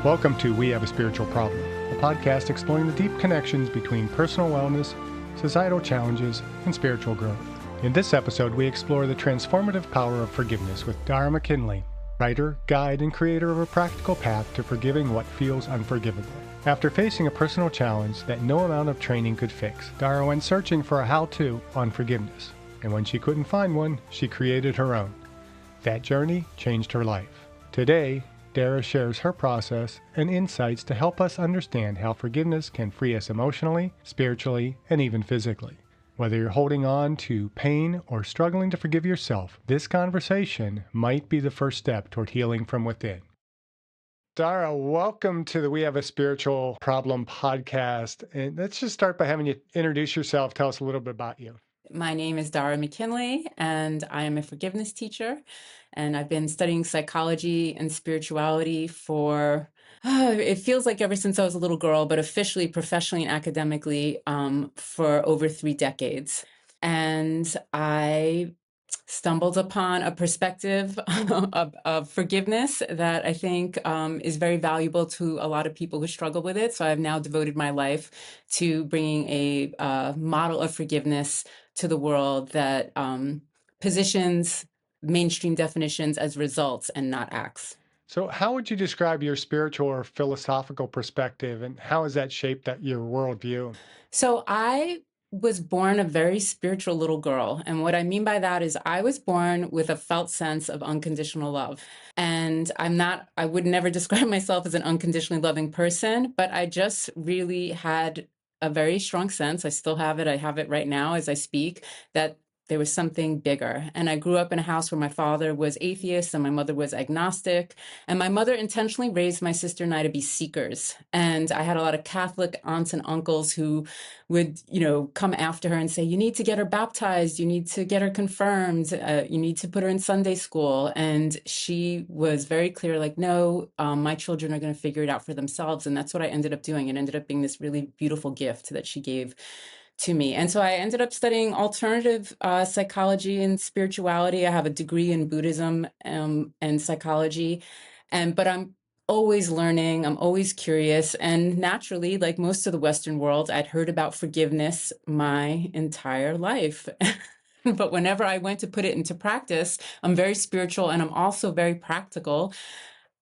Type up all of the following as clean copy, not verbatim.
Welcome to We Have a Spiritual Problem, a podcast exploring the deep connections between personal wellness, societal challenges, and spiritual growth. In this episode, we explore the transformative power of forgiveness with Dara McKinley, writer, guide, and creator of a practical path to forgiving what feels unforgivable. After facing a personal challenge that no amount of training could fix, Dara went searching for a how-to on forgiveness. And when she couldn't find one, she created her own. That journey changed her life. Today, Dara shares her process and insights to help us understand how forgiveness can free us emotionally, spiritually, and even physically. Whether you're holding on to pain or struggling to forgive yourself, this conversation might be the first step toward healing from within. Dara, welcome to the We Have a Spiritual Problem podcast. And let's just start by having you introduce yourself. Tell us a little bit about you. My name is Dara McKinley, and I am a forgiveness teacher. And I've been studying psychology and spirituality for, it feels like ever since I was a little girl, but officially, professionally, and academically for over 3 decades. And I stumbled upon a perspective of forgiveness that I think is very valuable to a lot of people who struggle with it. So I've now devoted my life to bringing a model of forgiveness to the world that positions mainstream definitions as results and not acts. So how would you describe your spiritual or philosophical perspective, and how has that shaped your worldview? So I was born a very spiritual little girl. And what I mean by that is I was born with a felt sense of unconditional love. And I would never describe myself as an unconditionally loving person, but I just really had a very strong sense. I still have it. I have it right now as I speak, that there was something bigger. And I grew up in a house where my father was atheist and my mother was agnostic. And my mother intentionally raised my sister and I to be seekers. And I had a lot of Catholic aunts and uncles who would, come after her and say, you need to get her baptized. You need to get her confirmed. You need to put her in Sunday school. And she was very clear, like, no, my children are going to figure it out for themselves. And that's what I ended up doing. It ended up being this really beautiful gift that she gave to me. And so I ended up studying alternative psychology and spirituality. I have a degree in Buddhism and psychology, but I'm always learning. I'm always curious. And naturally, like most of the Western world, I'd heard about forgiveness my entire life. But whenever I went to put it into practice, I'm very spiritual and I'm also very practical.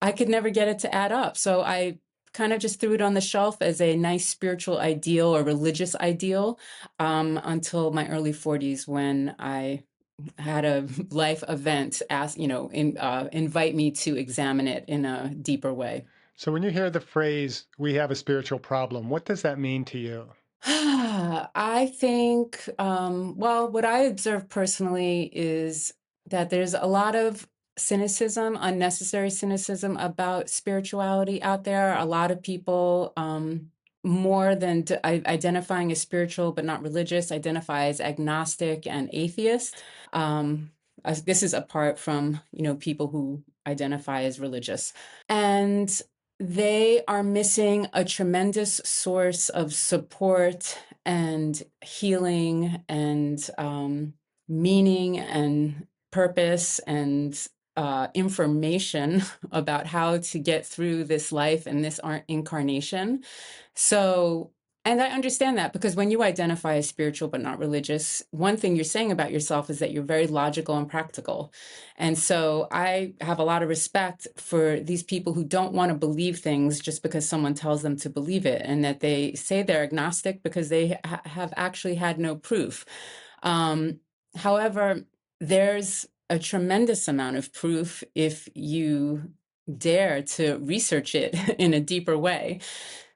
I could never get it to add up. So I kind of just threw it on the shelf as a nice spiritual ideal or religious ideal until my early 40s when I had a life event invite me to examine it in a deeper way. So when you hear the phrase, we have a spiritual problem, what does that mean to you? I think, what I observe personally is that there's a lot of cynicism, unnecessary cynicism about spirituality out there. A lot of people, more than identifying as spiritual but not religious, identify as agnostic and atheist. This is apart from, people who identify as religious. And they are missing a tremendous source of support and healing and meaning and purpose and information about how to get through this life and this incarnation. So, and I understand that because when you identify as spiritual but not religious, one thing you're saying about yourself is that you're very logical and practical. And so I have a lot of respect for these people who don't want to believe things just because someone tells them to believe it, and that they say they're agnostic because they have actually had no proof. However, there's a tremendous amount of proof if you dare to research it in a deeper way.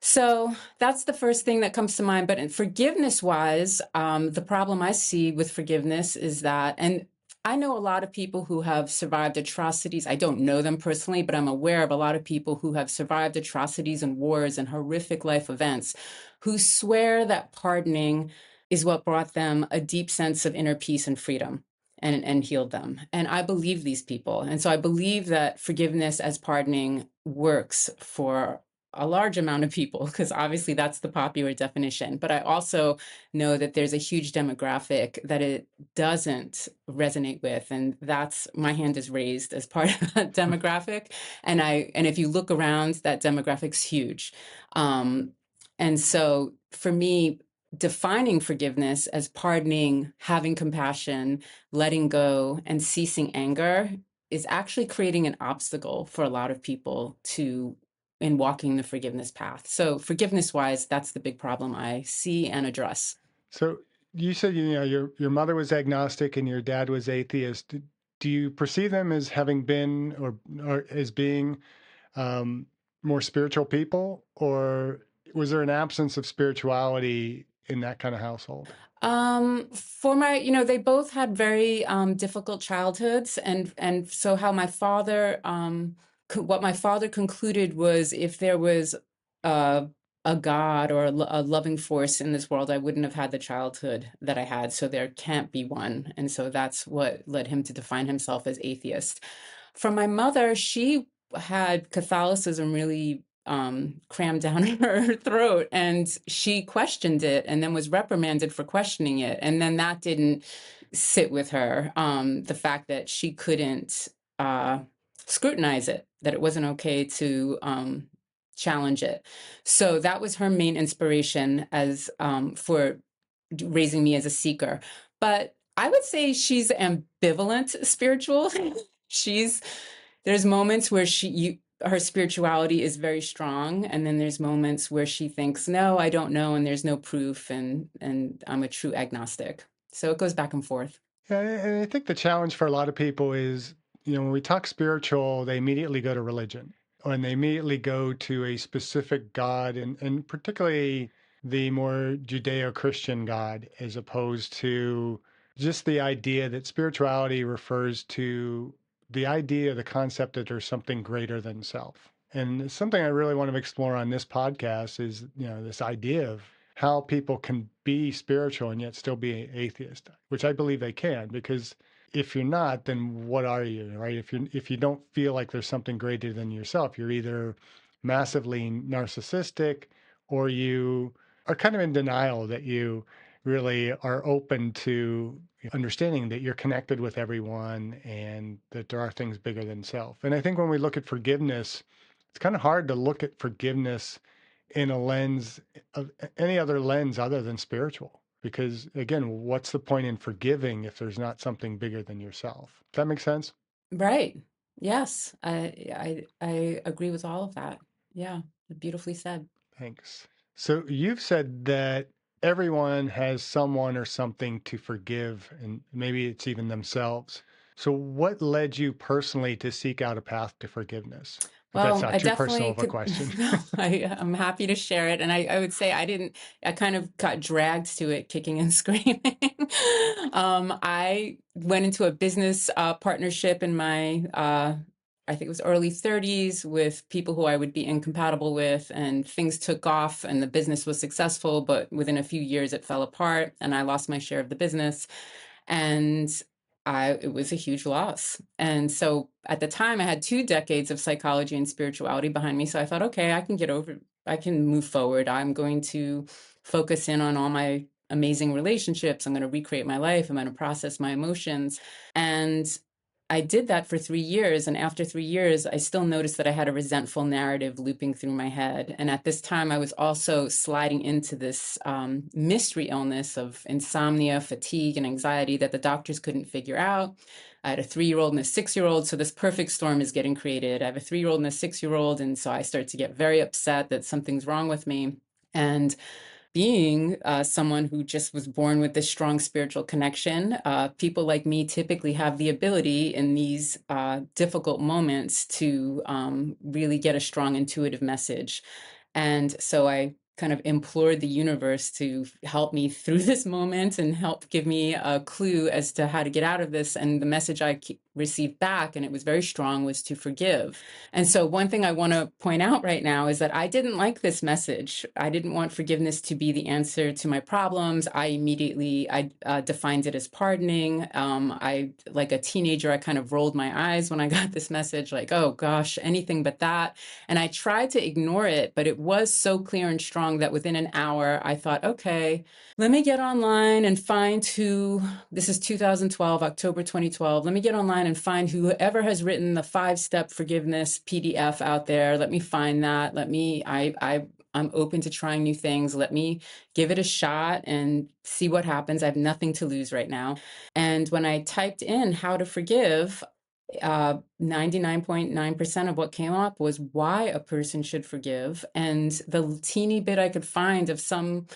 So that's the first thing that comes to mind. But forgiveness wise, the problem I see with forgiveness is that, and I know a lot of people who have survived atrocities. I don't know them personally, but I'm aware of a lot of people who have survived atrocities and wars and horrific life events who swear that pardoning is what brought them a deep sense of inner peace and freedom and healed them. And I believe these people. And so I believe that forgiveness as pardoning works for a large amount of people, because obviously that's the popular definition. But I also know that there's a huge demographic that it doesn't resonate with. And that's, my hand is raised as part of that demographic. And if you look around, that demographic's huge. And so for me, defining forgiveness as pardoning, having compassion, letting go, and ceasing anger is actually creating an obstacle for a lot of people in walking the forgiveness path. So forgiveness wise, that's the big problem I see and address. So you said, your mother was agnostic and your dad was atheist. Do you perceive them as having been or as being um, more spiritual people, or was there an absence of spirituality in that kind of household? For my, they both had very difficult childhoods, and so how my father, what my father concluded was, if there was a a God or a loving force in this world, I wouldn't have had the childhood that I had. So there can't be one, and so that's what led him to define himself as atheist. For my mother, she had Catholicism really crammed down her throat, and she questioned it and then was reprimanded for questioning it. And then that didn't sit with her. The fact that she couldn't uh, scrutinize it, that it wasn't okay to challenge it. So that was her main inspiration as for raising me as a seeker. But I would say she's ambivalent spiritual. she's there's moments where her spirituality is very strong, and then there's moments where she thinks, no, I don't know, and there's no proof, and I'm a true agnostic. So it goes back and forth. Yeah, and I think the challenge for a lot of people is, when we talk spiritual, they immediately go to religion, and they immediately go to a specific God, and particularly the more Judeo-Christian God, as opposed to just the idea that spirituality refers to the idea, the concept that there's something greater than self. And something I really want to explore on this podcast is, this idea of how people can be spiritual and yet still be atheist, which I believe they can, because if you're not, then what are you, right? If you don't feel like there's something greater than yourself, you're either massively narcissistic, or you are kind of in denial that you really are open to understanding that you're connected with everyone and that there are things bigger than self. And I think when we look at forgiveness, it's kind of hard to look at forgiveness in a lens of any other lens other than spiritual. Because again, what's the point in forgiving if there's not something bigger than yourself? Does that make sense? Right. Yes. I agree with all of that. Yeah. Beautifully said. Thanks. So you've said that everyone has someone or something to forgive, and maybe it's even themselves. So what led you personally to seek out a path to forgiveness? If that's Well, not I too personal definitely of a could. question. No, I'm happy to share it. And I would say I kind of got dragged to it kicking and screaming. I went into a business partnership in my, I think it was early 30s, with people who I would be incompatible with, and things took off and the business was successful, but within a few years it fell apart and I lost my share of the business. And it was a huge loss. And so at the time I had 2 decades of psychology and spirituality behind me. So I thought, okay, I can move forward. I'm going to focus in on all my amazing relationships. I'm going to recreate my life. I'm going to process my emotions. And I did that for 3 years. And after 3 years, I still noticed that I had a resentful narrative looping through my head. And at this time, I was also sliding into this mystery illness of insomnia, fatigue, and anxiety that the doctors couldn't figure out. I had a 3-year-old and a 6-year-old. So this perfect storm is getting created. I have a 3-year-old and a 6-year-old. And so I start to get very upset that something's wrong with me. And being someone who just was born with this strong spiritual connection, people like me typically have the ability in these difficult moments to really get a strong intuitive message. And so I kind of implored the universe to help me through this moment and help give me a clue as to how to get out of this. And the message I received back, and it was very strong, was to forgive. And so one thing I want to point out right now is that I didn't like this message. I didn't want forgiveness to be the answer to my problems. I defined it as pardoning. Like a teenager, I kind of rolled my eyes when I got this message, like, oh gosh, anything but that. And I tried to ignore it, but it was so clear and strong that within an hour, I thought, okay, let me get online and find who, this is 2012, October 2012. Let me get online and find whoever has written the 5-step forgiveness PDF out there. Let me find that. I'm open to trying new things. Let me give it a shot and see what happens. I have nothing to lose right now. And when I typed in how to forgive, 99.9% of what came up was why a person should forgive. And the teeny bit I could find of some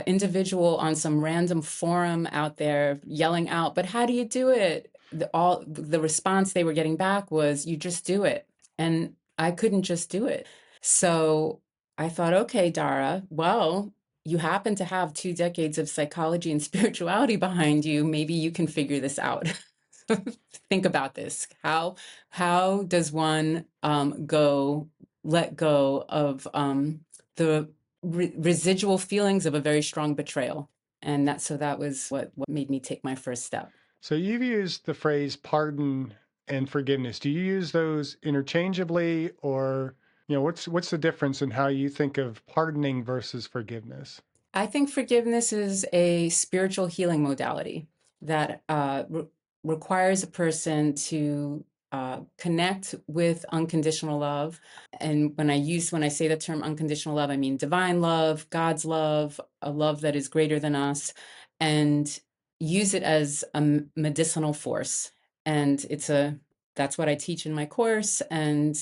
individual on some random forum out there yelling out, but how do you do it? The response they were getting back was, you just do it. And I couldn't just do it. So I thought, okay, Dara, well, you happen to have 2 decades of psychology and spirituality behind you. Maybe you can figure this out. Think about this. How does one let go of the residual feelings of a very strong betrayal? And that was what made me take my first step. So you've used the phrase pardon and forgiveness. Do you use those interchangeably, or what's the difference in how you think of pardoning versus forgiveness? I think forgiveness is a spiritual healing modality that requires a person to connect with unconditional love. And when I say the term unconditional love, I mean divine love, God's love, a love that is greater than us, and use it as a medicinal force. And that's what I teach in my course. And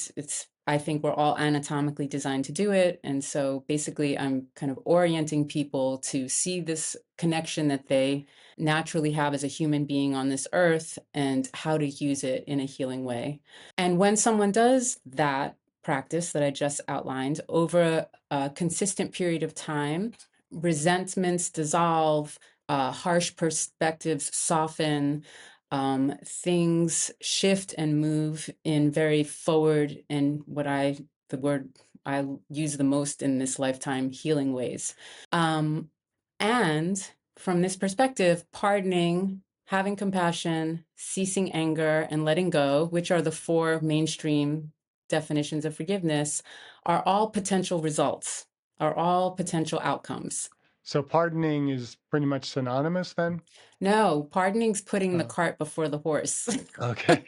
I think we're all anatomically designed to do it. And so basically, I'm kind of orienting people to see this connection that they naturally have as a human being on this earth and how to use it in a healing way. And when someone does that practice that I just outlined over a consistent period of time, resentments dissolve, harsh perspectives soften, things shift and move in very forward and the word I use the most in this lifetime, healing ways. And from this perspective, pardoning, having compassion, ceasing anger, and letting go, which are the 4 mainstream definitions of forgiveness, are all potential results, are all potential outcomes. So pardoning is pretty much synonymous then? No, pardoming's putting the Oh, cart before the horse. okay.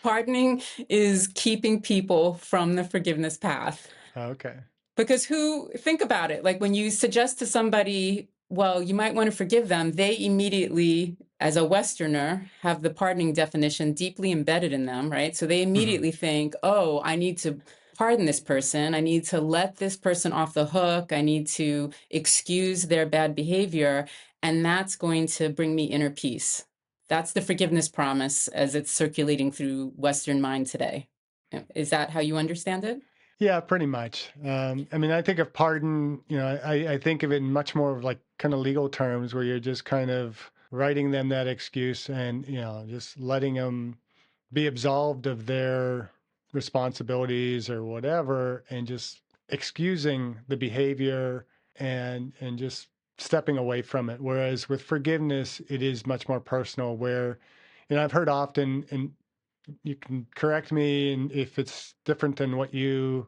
Pardoning is keeping people from the forgiveness path. Okay. Because think about it, like when you suggest to somebody, well, you might want to forgive them, they immediately, as a Westerner, have the pardoning definition deeply embedded in them, right? So they immediately think, oh, I need to pardon this person. I need to let this person off the hook. I need to excuse their bad behavior. And that's going to bring me inner peace. That's the forgiveness promise as it's circulating through Western mind today. Is that how you understand it? Yeah, pretty much. I mean, I think of pardon, I think of it in much more of like kind of legal terms where you're just kind of writing them that excuse and, just letting them be absolved of their responsibilities or whatever, and just excusing the behavior and just stepping away from it. Whereas with forgiveness, it is much more personal where, I've heard often, and you can correct me and if it's different than what you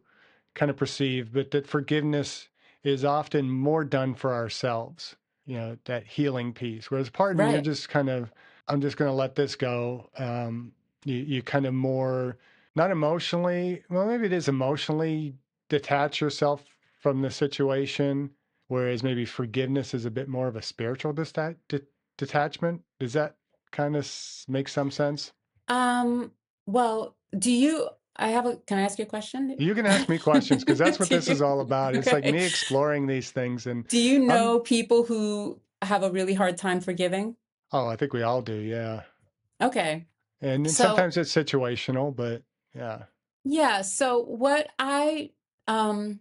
kind of perceive, but that forgiveness is often more done for ourselves, that healing piece. Whereas pardon, you're Right. just kind of, I'm just going to let this go. You kind of more, not emotionally, well, maybe it is emotionally detach yourself from the situation, whereas maybe forgiveness is a bit more of a spiritual detachment. Does that kind of make some sense? Um, well, can I ask you a question? You can ask me questions because that's what Do this is you, all about. It's like right. me exploring these things. And Do you I'm, know people who have a really hard time forgiving? oh, I think we all do. Yeah. Okay. And then So, sometimes it's situational, but yeah. yeah, so what I'm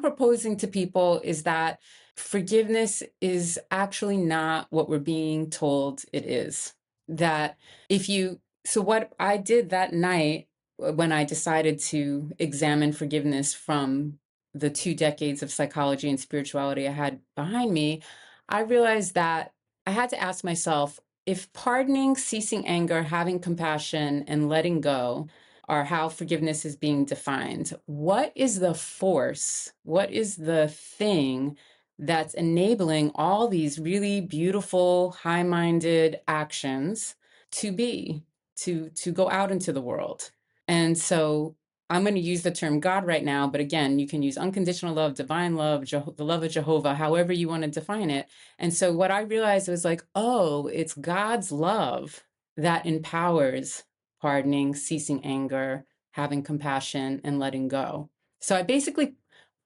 proposing to people is that forgiveness is actually not what we're being told it is. that if you, so what I did that night when I decided to examine forgiveness from the 2 decades of psychology and spirituality I had behind me, I realized that I had to ask myself, if pardoning, ceasing anger, having compassion, and letting go are how forgiveness is being defined, what is the force? What is the thing that's enabling all these really beautiful, high-minded actions to be, to go out into the world? And so I'm going to use the term God right now, but again, you can use unconditional love, divine love, the love of Jehovah, however you want to define it. And so what I realized was like, oh, it's God's love that empowers pardoning, ceasing anger, having compassion, and letting go. So I basically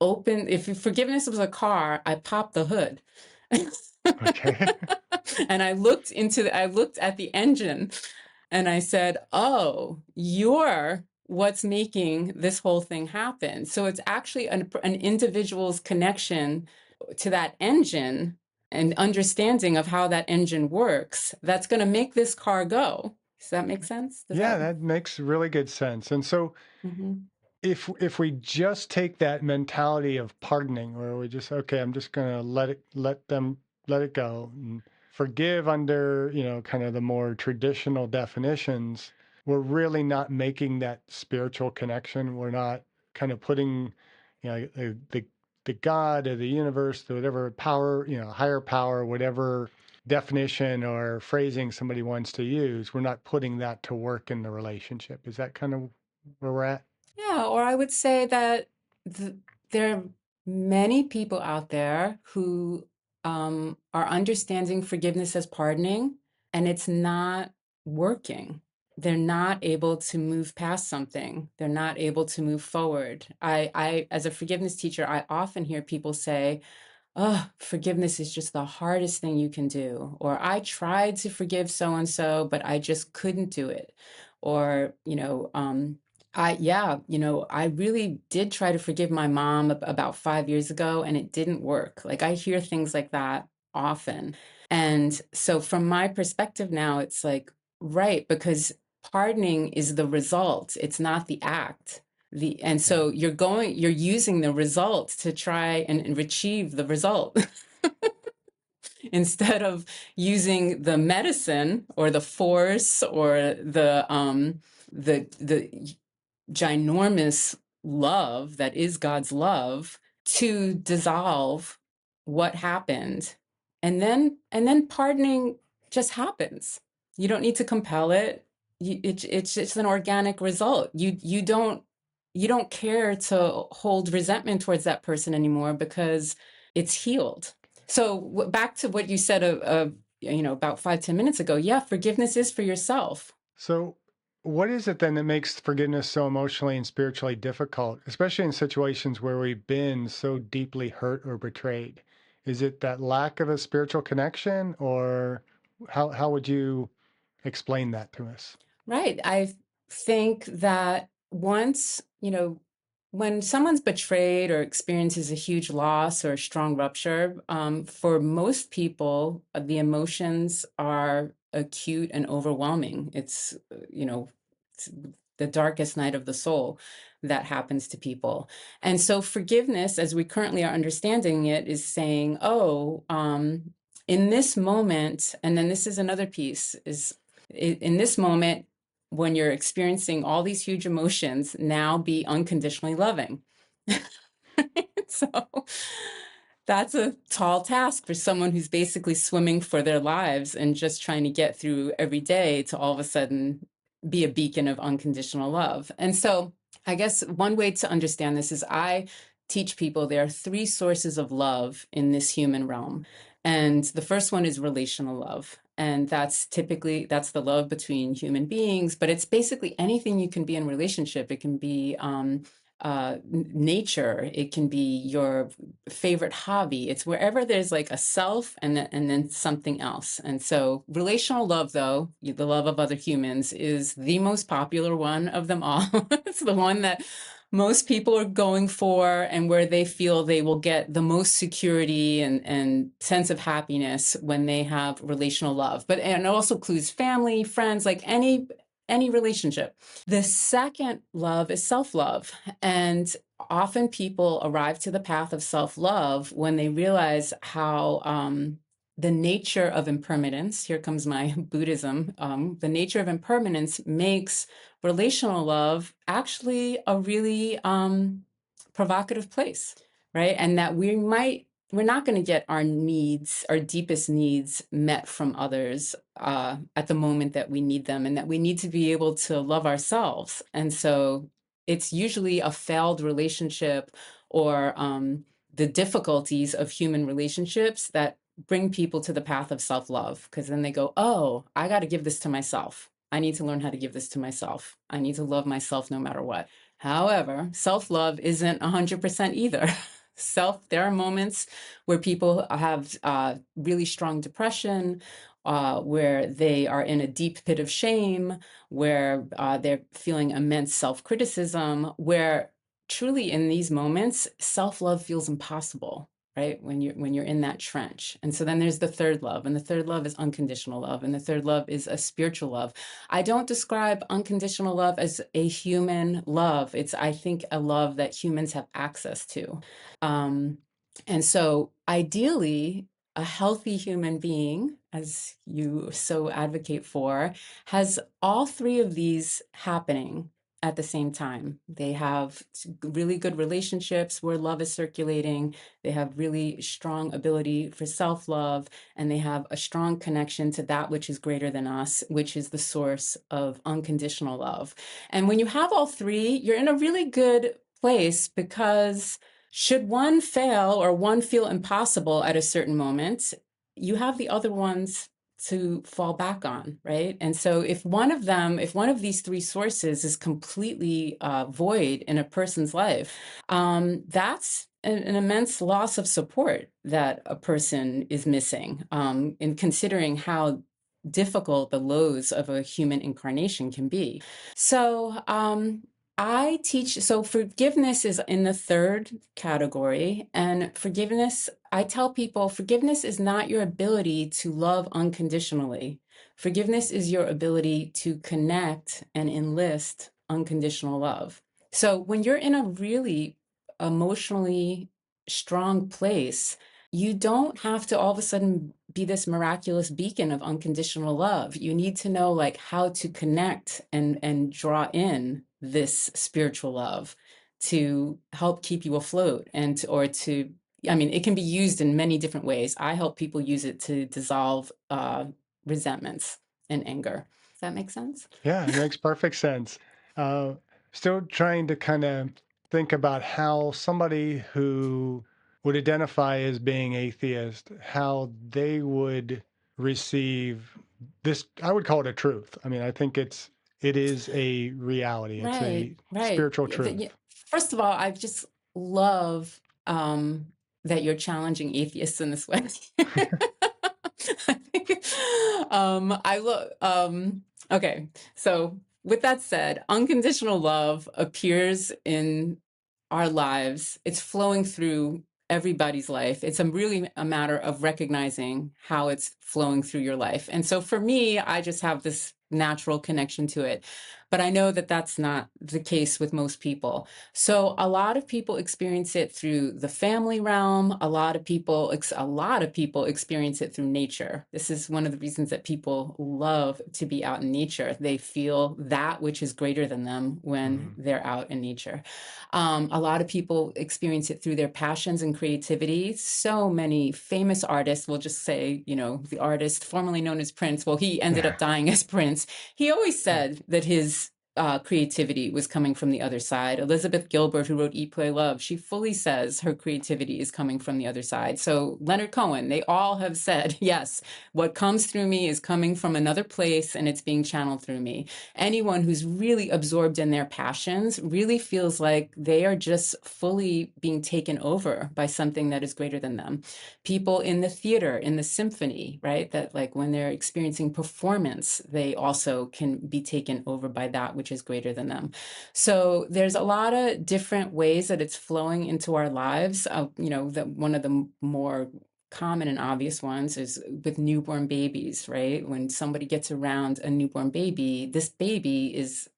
opened, if forgiveness was a car, I popped the hood. Okay. And I looked at the engine and I said, oh, you're what's making this whole thing happen. So it's actually an individual's connection to that engine and understanding of how that engine works that's going to make this car go. Does that make sense? Does Yeah, that? that makes really good sense. And so Mhm. if we just take that mentality of pardoning, where we just, okay, I'm just going to let it go and forgive under, kind of the more traditional definitions, we're really not making that spiritual connection. We're not kind of putting, the God or the universe, the whatever power, higher power, whatever definition or phrasing somebody wants to use, we're not putting that to work in the relationship. Is that kind of where we're at? Yeah, or I would say that there are many people out there who are understanding forgiveness as pardoning, and it's not working. They're not able to move past something. They're not able to move forward. As a forgiveness teacher, I often hear people say, oh, forgiveness is just the hardest thing you can do. Or I tried to forgive so and so, but I just couldn't do it. Or, I really did try to forgive my mom about 5 years ago, and it didn't work. Like I hear things like that often. And so from my perspective now, it's like, right, because pardoning is the result, it's not the act. And Yeah. so you're using the result to try and achieve the result instead of using the medicine or the force or the ginormous love that is God's love to dissolve what happened. And then pardoning just happens. You don't need to compel it. It's just an organic result. You don't care to hold resentment towards that person anymore because it's healed. So back to what you said about 5-10 minutes ago. Yeah, forgiveness is for yourself. So, what is it then that makes forgiveness so emotionally and spiritually difficult, especially in situations where we've been so deeply hurt or betrayed? Is it that lack of a spiritual connection, or how would you explain that to us? Right. I think that when someone's betrayed or experiences a huge loss or a strong rupture, for most people, the emotions are acute and overwhelming. It's the darkest night of the soul that happens to people. And so forgiveness, as we currently are understanding it, is saying, oh, in this moment, and then this is another piece, is in this moment, when you're experiencing all these huge emotions, now be unconditionally loving. So that's a tall task for someone who's basically swimming for their lives and just trying to get through every day to all of a sudden be a beacon of unconditional love. And so I guess one way to understand this is I teach people there are 3 sources of love in this human realm. And the first one is relational love. And that's the love between human beings, but it's basically anything you can be in relationship. It can be nature. It can be your favorite hobby. It's wherever there's like a self and then something else. And so relational love, though, the love of other humans, is the most popular one of them all. It's the one that most people are going for, and where they feel they will get the most security and sense of happiness when they have relational love. But and it also includes family, friends, like any relationship. The second love is self-love. And often people arrive to the path of self-love when they realize how the nature of impermanence, here comes my Buddhism, the nature of impermanence makes relational love actually a really provocative place, right? And that we're not going to get our needs, our deepest needs met from others at the moment that we need them, and that we need to be able to love ourselves. And so it's usually a failed relationship or the difficulties of human relationships that bring people to the path of self-love, because then they go, oh, I got to give this to myself. I need to learn how to give this to myself. I need to love myself no matter what. However, self-love isn't 100% either. There are moments where people have really strong depression, where they are in a deep pit of shame, where they're feeling immense self-criticism, where truly in these moments, self-love feels impossible, right? When you're in that trench. And so then there's the third love, and the third love is unconditional love, and the third love is a spiritual love. I don't describe unconditional love as a human love. It's, I think, a love that humans have access to. And so ideally, a healthy human being, as you so advocate for, has all three of these happening at the same time. They have really good relationships where love is circulating. They have really strong ability for self-love, and they have a strong connection to that which is greater than us, which is the source of unconditional love. And when you have all three, you're in a really good place, because should one fail or one feel impossible at a certain moment, you have the other ones to fall back on, right? And so if one of these three sources is completely void in a person's life, that's an immense loss of support that a person is missing, in considering how difficult the lows of a human incarnation can be. So I teach, so forgiveness is in the third category. And forgiveness, I tell people, forgiveness is not your ability to love unconditionally. Forgiveness is your ability to connect and enlist unconditional love. So when you're in a really emotionally strong place, you don't have to all of a sudden be this miraculous beacon of unconditional love. You need to know like how to connect and draw in this spiritual love to help keep you afloat, and or to, I mean, it can be used in many different ways. I help people use it to dissolve resentments and anger. Does that make sense? Yeah, it makes perfect sense. Uh, Still trying to kind of think about how somebody who would identify as being atheist, how they would receive this. I would call it a truth. I mean, I think it is a reality. It's Right, a right. spiritual truth. First of all, I just love that you're challenging atheists in this way. I think, okay. So with that said, unconditional love appears in our lives. It's flowing through everybody's life. It's really a matter of recognizing how it's flowing through your life. And so for me, I just have this natural connection to it. But I know that that's not the case with most people. So a lot of people experience it through the family realm. A lot of people experience it through nature. This is one of the reasons that people love to be out in nature. They feel that which is greater than them when they're out in nature. A lot of people experience it through their passions and creativity. So many famous artists, we'll just say, the artist formerly known as Prince, well, he ended up dying as Prince. He always said that his creativity was coming from the other side. Elizabeth Gilbert, who wrote Eat, Play, Love, she fully says her creativity is coming from the other side. So Leonard Cohen, they all have said, yes, what comes through me is coming from another place and it's being channeled through me. Anyone who's really absorbed in their passions really feels like they are just fully being taken over by something that is greater than them. People in the theater, in the symphony, right? That like when they're experiencing performance, they also can be taken over by that which is greater than them. So there's a lot of different ways that it's flowing into our lives. That one of the more common and obvious ones is with newborn babies, right? When somebody gets around a newborn baby, this baby is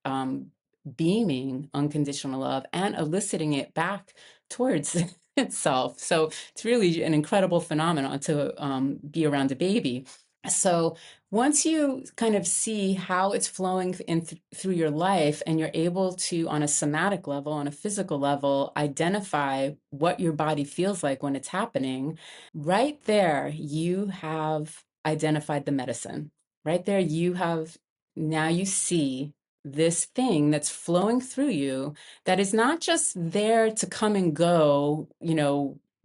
beaming unconditional love and eliciting it back towards itself. So it's really an incredible phenomenon to be around a baby. So once you kind of see how it's flowing through your life, and you're able to, on a somatic level, on a physical level, identify what your body feels like when it's happening, right there, you have identified the medicine. Right there, now you see this thing that's flowing through you that is not just there to come and go,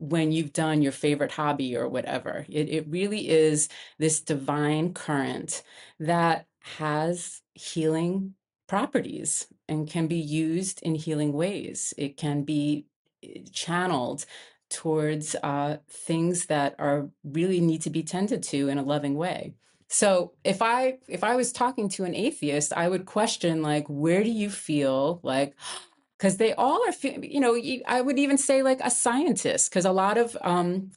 when you've done your favorite hobby or whatever. It really is this divine current that has healing properties and can be used in healing ways. It can be channeled towards things that are really need to be tended to in a loving way. So if I was talking to an atheist, I would question, like, where do you feel like, because they all are, I would even say like a scientist, because a lot of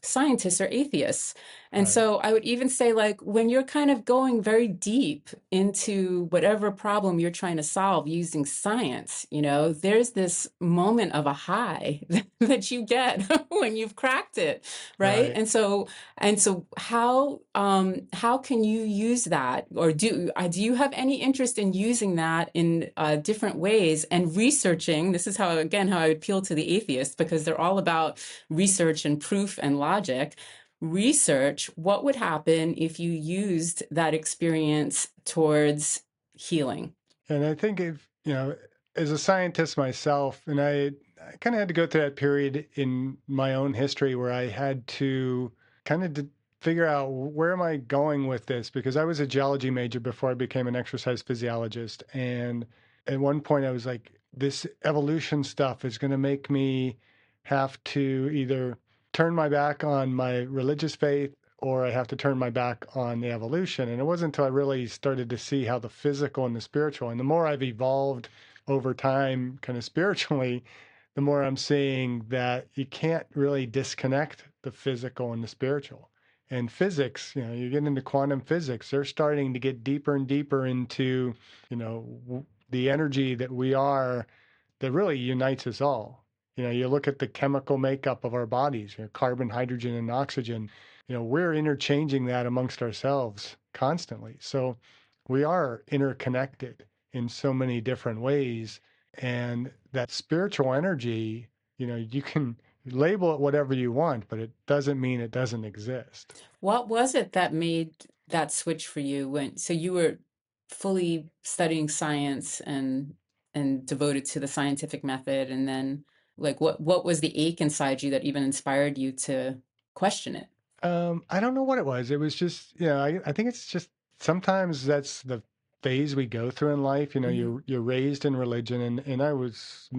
scientists are atheists. And Right. so I would even say, like, when you're kind of going very deep into whatever problem you're trying to solve using science, there's this moment of a high that you get when you've cracked it, right? Right. And so how can you use that, or do you have any interest in using that in different ways and researching? This is how I appeal to the atheists, because they're all about research and proof and logic. Research what would happen if you used that experience towards healing. And I think as a scientist myself, and I kind of had to go through that period in my own history where I had to kind of figure out, where am I going with this? Because I was a geology major before I became an exercise physiologist. And at one point I was like, this evolution stuff is going to make me have to either turn my back on my religious faith, or I have to turn my back on the evolution. And it wasn't until I really started to see how the physical and the spiritual, and the more I've evolved over time, kind of spiritually, the more I'm seeing that you can't really disconnect the physical and the spiritual. And physics, you get into quantum physics, they're starting to get deeper and deeper into, the energy that we are, that really unites us all. You look at the chemical makeup of our bodies, carbon, hydrogen, and oxygen, we're interchanging that amongst ourselves constantly. So we are interconnected in so many different ways. And that spiritual energy, you can label it whatever you want, but it doesn't mean it doesn't exist. What was it that made that switch for you, so you were fully studying science and devoted to the scientific method, and then, like, what was the ache inside you that even inspired you to question it? I don't know what it was. It was just, I think it's just, sometimes that's the phase we go through in life. Hmm. You're raised in religion, and I was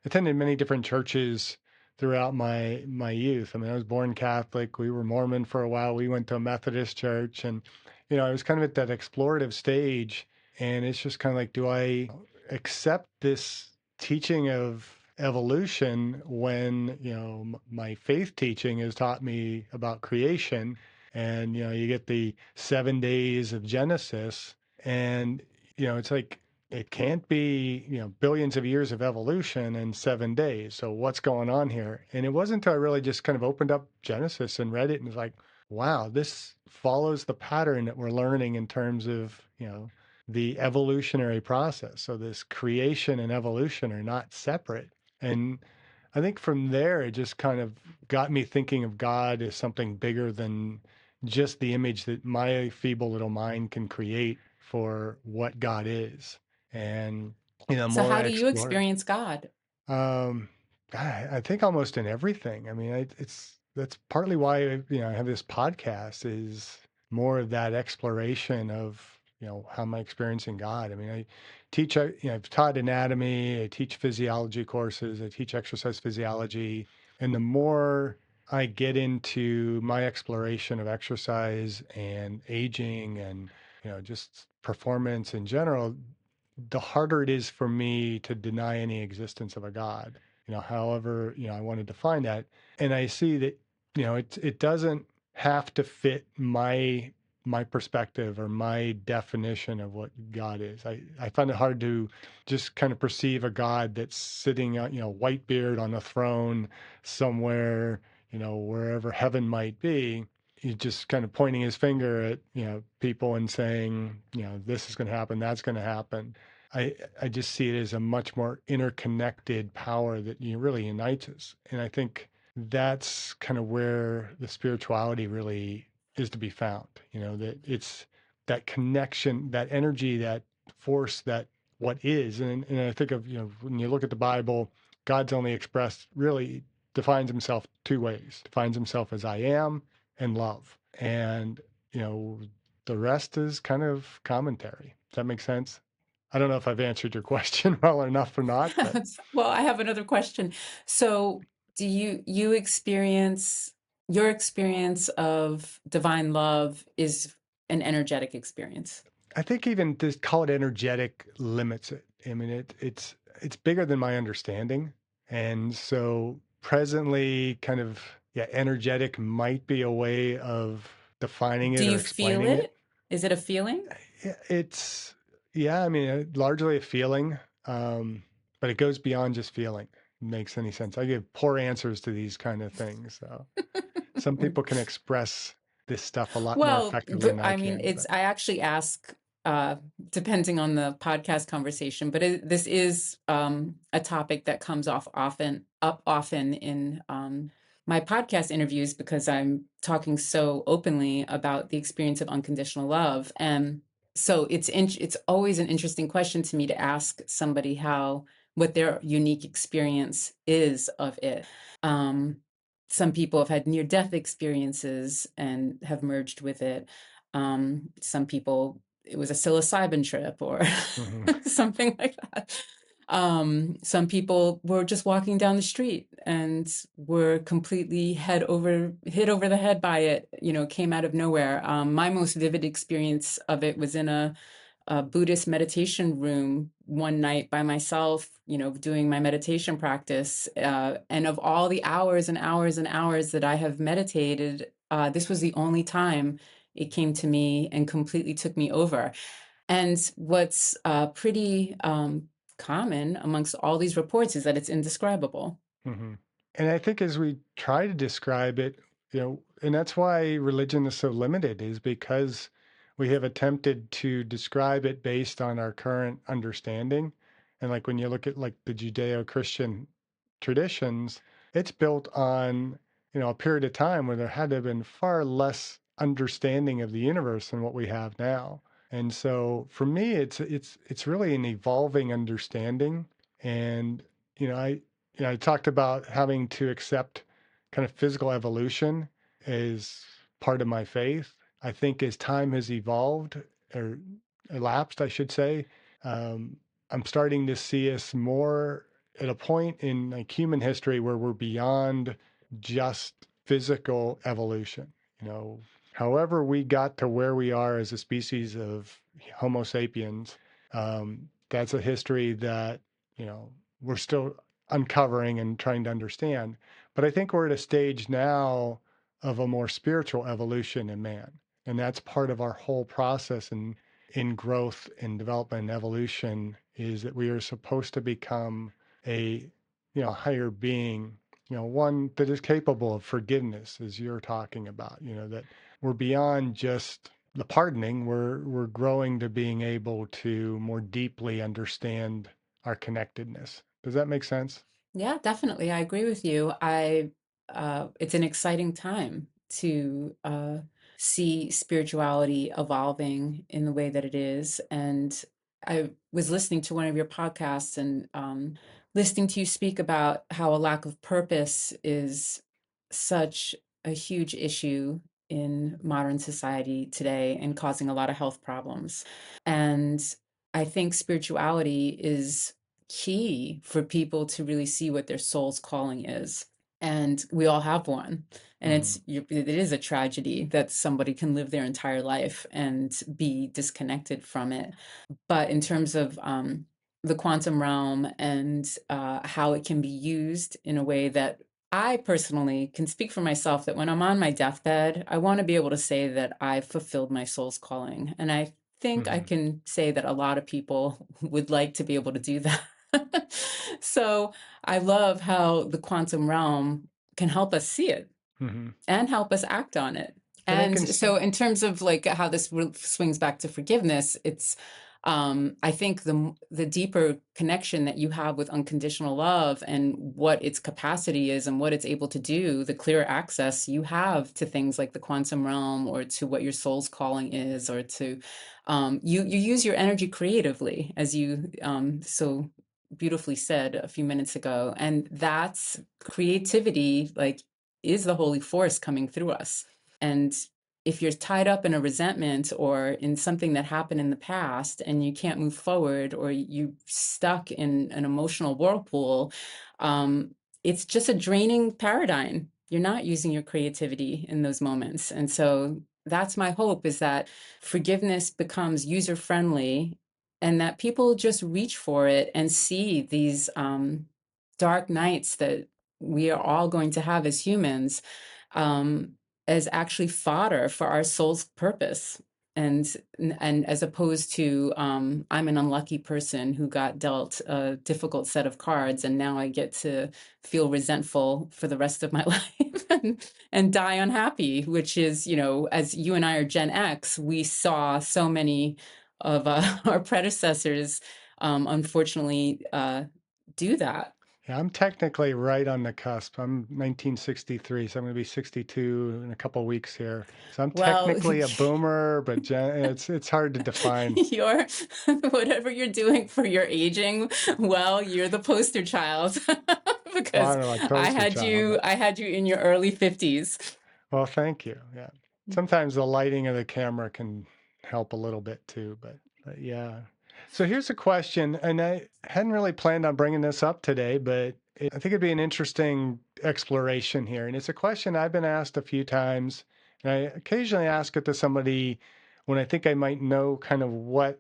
attended many different churches throughout my youth. I mean, I was born Catholic. We were Mormon for a while. We went to a Methodist church, and I was kind of at that explorative stage. And it's just kind of like, do I accept this teaching of evolution when my faith teaching has taught me about creation? And you get the 7 days of Genesis, and it's like, it can't be, billions of years of evolution in 7 days. So what's going on here? And it wasn't until I really just kind of opened up Genesis and read it, and was like, wow, this follows the pattern that we're learning in terms of, the evolutionary process. So this creation and evolution are not separate. And I think from there, it just kind of got me thinking of God as something bigger than just the image that my feeble little mind can create for what God is. And the So more how I do you explore, experience God? um, I think almost in everything. I mean, that's partly why I have this podcast, is more of that exploration of how am I experiencing God. I mean, I've taught anatomy, I teach physiology courses, I teach exercise physiology, and the more I get into my exploration of exercise and aging and just performance in general, the harder it is for me to deny any existence of a God, however, I want to define that. And I see that, it doesn't have to fit my perspective or my definition of what God is. I find it hard to just kind of perceive a God that's sitting, white beard on a throne somewhere, wherever heaven might be. He's just kind of pointing his finger at, people and saying, this is going to happen, that's going to happen. I just see it as a much more interconnected power that really unites us. And I think that's kind of where the spirituality really is to be found, that it's that connection, that energy, that force, that what is. And I think of, when you look at the Bible, God's only expressed really defines himself two ways, defines himself as I am and love. And, the rest is kind of commentary. Does that make sense? I don't know if I've answered your question well enough or not, but Well, I have another question. So, do you experience your experience of divine love is an energetic experience? I think even to call it energetic limits it. I mean, it's bigger than my understanding, and so presently, kind of yeah, energetic might be a way of defining Do it or you feel explaining it. it? Is it a feeling? It's yeah, I mean, largely a feeling, but it goes beyond just feeling. Makes any sense? I give poor answers to these kind of things. So some people can express this stuff a lot more Well, effectively than I I mean, can. it's But I actually ask depending on the podcast conversation, but this is a topic that comes often in my podcast interviews because I'm talking so openly about the experience of unconditional love. And so it's always an interesting question to me to ask somebody how what their unique experience is of it. Um, some people have had near death experiences and have merged with it. Some people, it was a psilocybin trip or mhm, something like that. Some people were just walking down the street and were completely hit over the head by it, came out of nowhere. My most vivid experience of it was in a Buddhist meditation room one night by myself, doing my meditation practice. And of all the hours and hours and hours that I have meditated, this was the only time it came to me and completely took me over. And what's pretty common amongst all these reports is that it's indescribable. mhm. And I think as we try to describe it, and that's why religion is so limited, is because we have attempted to describe it based on our current understanding. And like when you look at like the Judeo-Christian traditions, it's built on, a period of time where there had to have been far less understanding of the universe than what we have now. And so for me, it's really an evolving understanding. And, you know, I I talked about having to accept kind of physical evolution as part of my faith. I think as time has evolved or elapsed, I should say, um, I'm starting to see us more at a point in like human history where we're beyond just physical evolution. However we got to where we are as a species of Homo sapiens, that's a history that we're still uncovering and trying to understand. But I think we're at a stage now of a more spiritual evolution in man. And that's part of our whole process in growth and development and evolution is that we are supposed to become a higher being, one that is capable of forgiveness, as you're talking about, that we're beyond just the pardoning, we're growing to being able to more deeply understand our connectedness. Does that make sense? Yeah, definitely. I agree with you. It's an exciting time to see spirituality evolving in the way that it is. And I was listening to one of your podcasts and listening to you speak about how a lack of purpose is such a huge issue in modern society today and causing a lot of health problems. And I think spirituality is key for people to really see what their soul's calling is. and we all have one. And Mm-hmm. it is a tragedy that somebody can live their entire life and be disconnected from it. But in terms of the quantum realm and how it can be used in a way that I personally can speak for myself, that when I'm on my deathbed, I want to be able to say that I've fulfilled my soul's calling. And I think I Mm-hmm. can say that a lot of people would like to be able to do that. So I love how the quantum realm can help us see it Mm-hmm. and help us act on it. And I And can so in terms of like how this swings back to forgiveness, it's I think the deeper connection that you have with unconditional love and what its capacity is and what it's able to do, the clearer access you have to things like the quantum realm or to what your soul's calling is, or to you use your energy creatively, as you so beautifully said a few minutes ago. And that's creativity, like, is the holy force coming through us. And if you're tied up in a resentment or in something that happened in the past and you can't move forward, or you stuck in an emotional whirlpool, um, it's just a draining paradigm. You're not using your creativity in those moments. And so that's my hope, is that forgiveness becomes user friendly and that people just reach for it and see these dark nights that we are all going to have as humans, um, as actually fodder for our soul's purpose. And as opposed to I'm an unlucky person who got dealt a difficult set of cards, and now I get to feel resentful for the rest of my life and die unhappy, which is, as you and I are Gen X, we saw so many of our predecessors unfortunately do that. Yeah, I'm technically right on the cusp. I'm 1963, so I'm going to be 62 in a couple weeks here. So I'm Well, technically a boomer, but it's hard to define. you're whatever you're doing for your aging, well, you're the poster child Well, because I don't know, like poster child, but I had you in your early 50s. well, thank you. Yeah. Sometimes the lighting of the camera can help a little bit too, but yeah. So here's a question, and I hadn't really planned on bringing this up today, but I think it'd be an interesting exploration here. And it's a question I've been asked a few times, and I occasionally ask it to somebody when I think I might know kind of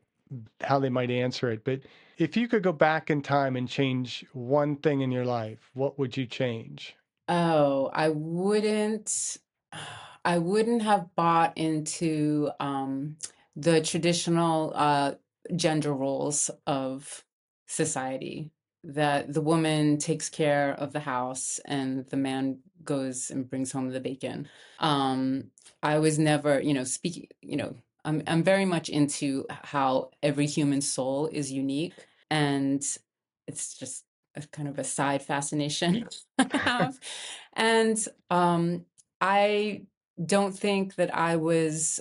how they might answer it. But if you could go back in time and change one thing in your life, what would you change? Oh, I wouldn't have bought into the traditional gender roles of society, that the woman takes care of the house and the man goes and brings home the bacon. Um, I was never, speaking, I'm very much into how every human soul is unique, and it's just a kind of a side fascination I have. And I don't think that I was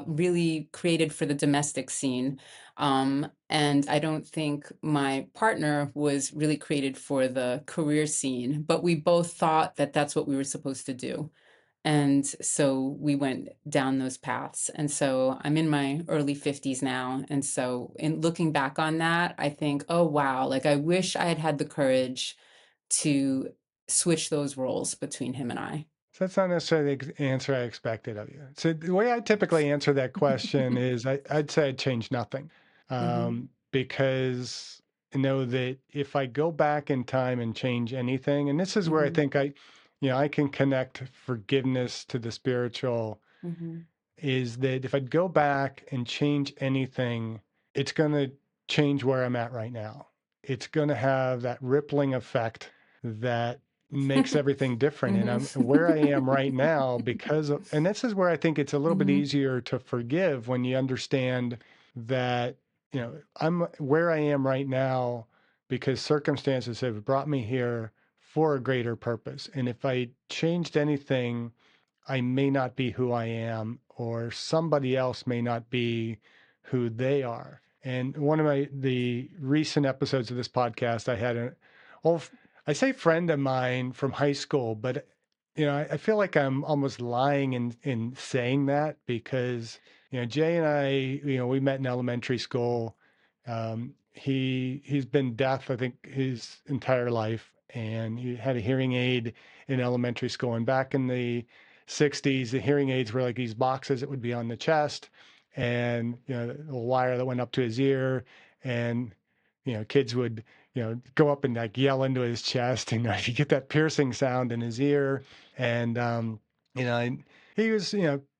really created for the domestic scene. And I don't think my partner was really created for the career scene, but we both thought that that's what we were supposed to do. And so we went down those paths. And so I'm in my early 50s now. And so in looking back on that, I think, oh, wow, like I wish I had had the courage to switch those roles between him and I. So that's not necessarily the answer I expected of you. So the way I typically answer that question is I'd say I'd change nothing, Hmm. because I know that if I go back in time and change anything, and this is where I Hmm. think I can connect forgiveness to the spiritual, Hmm. is that if I'd go back and change anything, it's going to change where I'm at right now. It's going to have that rippling effect that makes everything different. And Hmm. I'm where I am right now and this is where I think it's a little bit Hmm. easier to forgive when you understand that, I'm where I am right now because circumstances have brought me here for a greater purpose. And if I changed anything, I may not be who I am, or somebody else may not be who they are. And one of the recent episodes of this podcast, I had well, I say friend of mine from high school, but I feel like I'm almost lying in saying that because Jay and I, we met in elementary school. He's been deaf, I think, his entire life, and he had a hearing aid in elementary school. And back in the 60s, the hearing aids were like these boxes that would be on the chest, and a little wire that went up to his ear, and kids would go up and like yell into his chest, and you get that piercing sound in his ear. And and he was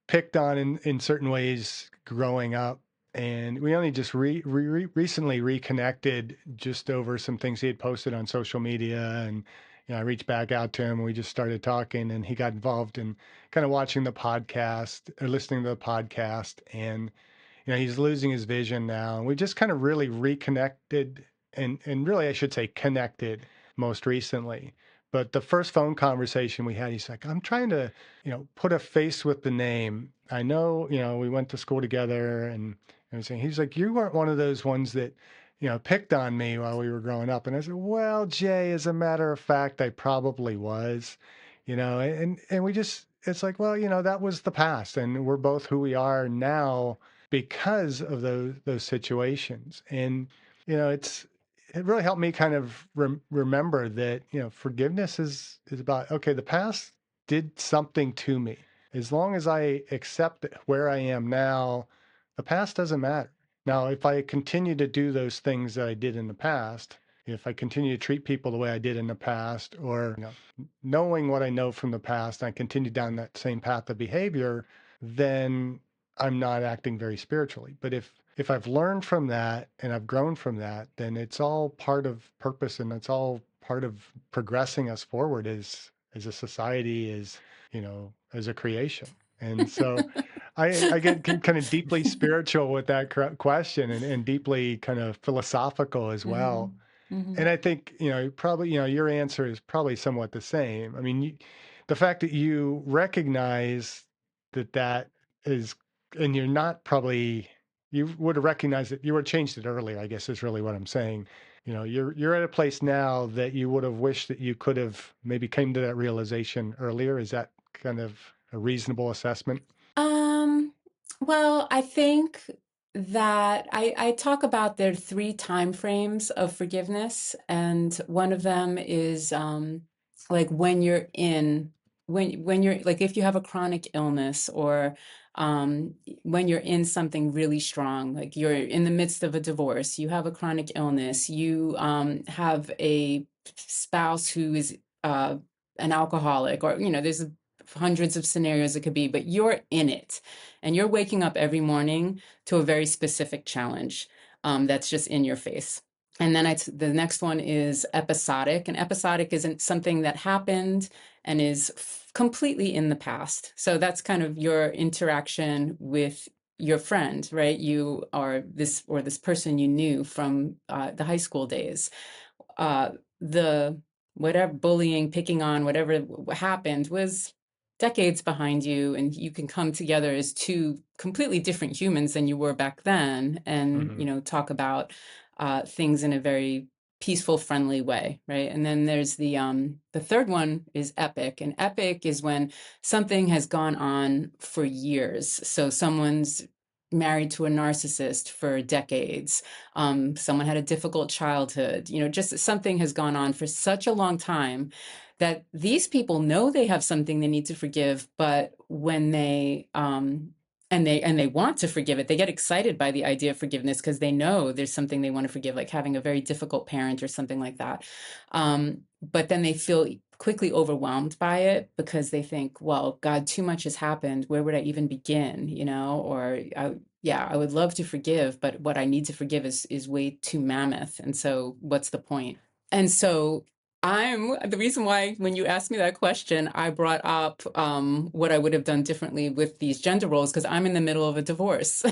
picked on in certain ways growing up. And we only just recently reconnected just over some things he had posted on social media. And I reached back out to him, and we just started talking, and he got involved in kind of watching the podcast or listening to the podcast. And he's losing his vision now. And we just kind of really reconnected, and really, I should say, connected most recently. But the first phone conversation we had, he's like, I'm trying to, put a face with the name. I know, we went to school together and everything. He's like, you weren't one of those ones that, picked on me while we were growing up. And I said, well, Jay, as a matter of fact, I probably was, and we just, it's like, well, that was the past, and we're both who we are now because of those situations. And it really helped me kind of remember that forgiveness is about, okay, the past did something to me. As long as I accept where I am now, the past doesn't matter. Now, if I continue to do those things that I did in the past, if I continue to treat people the way I did in the past, or knowing what I know from the past, and I continue down that same path of behavior, then I'm not acting very spiritually. But if I've learned from that and I've grown from that, then it's all part of purpose, and it's all part of progressing us forward as a society, as a creation. And so I get kind of deeply spiritual with that question, and deeply kind of philosophical as well. And I think, probably, your answer is probably somewhat the same. I mean, the fact that you recognize that is, and you're not probably, you would have recognized it, you would have changed it earlier, I guess is really what I'm saying. You're at a place now that you would have wished that you could have maybe came to that realization earlier. Is that kind of a reasonable assessment? Um, well, I think that I talk about there are three time frames of forgiveness, and one of them is like when you're like if you have a chronic illness, or when you're in something really strong, like you're in the midst of a divorce, you have a chronic illness, you have a spouse who is an alcoholic, or there's hundreds of scenarios it could be, but you're in it, and you're waking up every morning to a very specific challenge that's just in your face. And then the next one is episodic, and episodic isn't something that happened and is completely in the past. So that's kind of your interaction with your friend, right? You are this person you knew from the high school days. The whatever bullying, picking on, whatever happened was decades behind you, and you can come together as two completely different humans than you were back then, and Mm-hmm. talk about things in a very peaceful, friendly way, right? And then there's the third one is epic, and epic is when something has gone on for years. So someone's married to a narcissist for decades. Someone had a difficult childhood. Just something has gone on for such a long time that these people know they have something they need to forgive, but when they and they want to forgive it, they get excited by the idea of forgiveness because they know there's something they want to forgive, like having a very difficult parent or something like that. But then they feel quickly overwhelmed by it because they think, well, God, too much has happened. Where would I even begin? Or yeah, I would love to forgive, but what I need to forgive is way too mammoth. And so what's the point? And so the reason why when you asked me that question, I brought up what I would have done differently with these gender roles, because I'm in the middle of a divorce.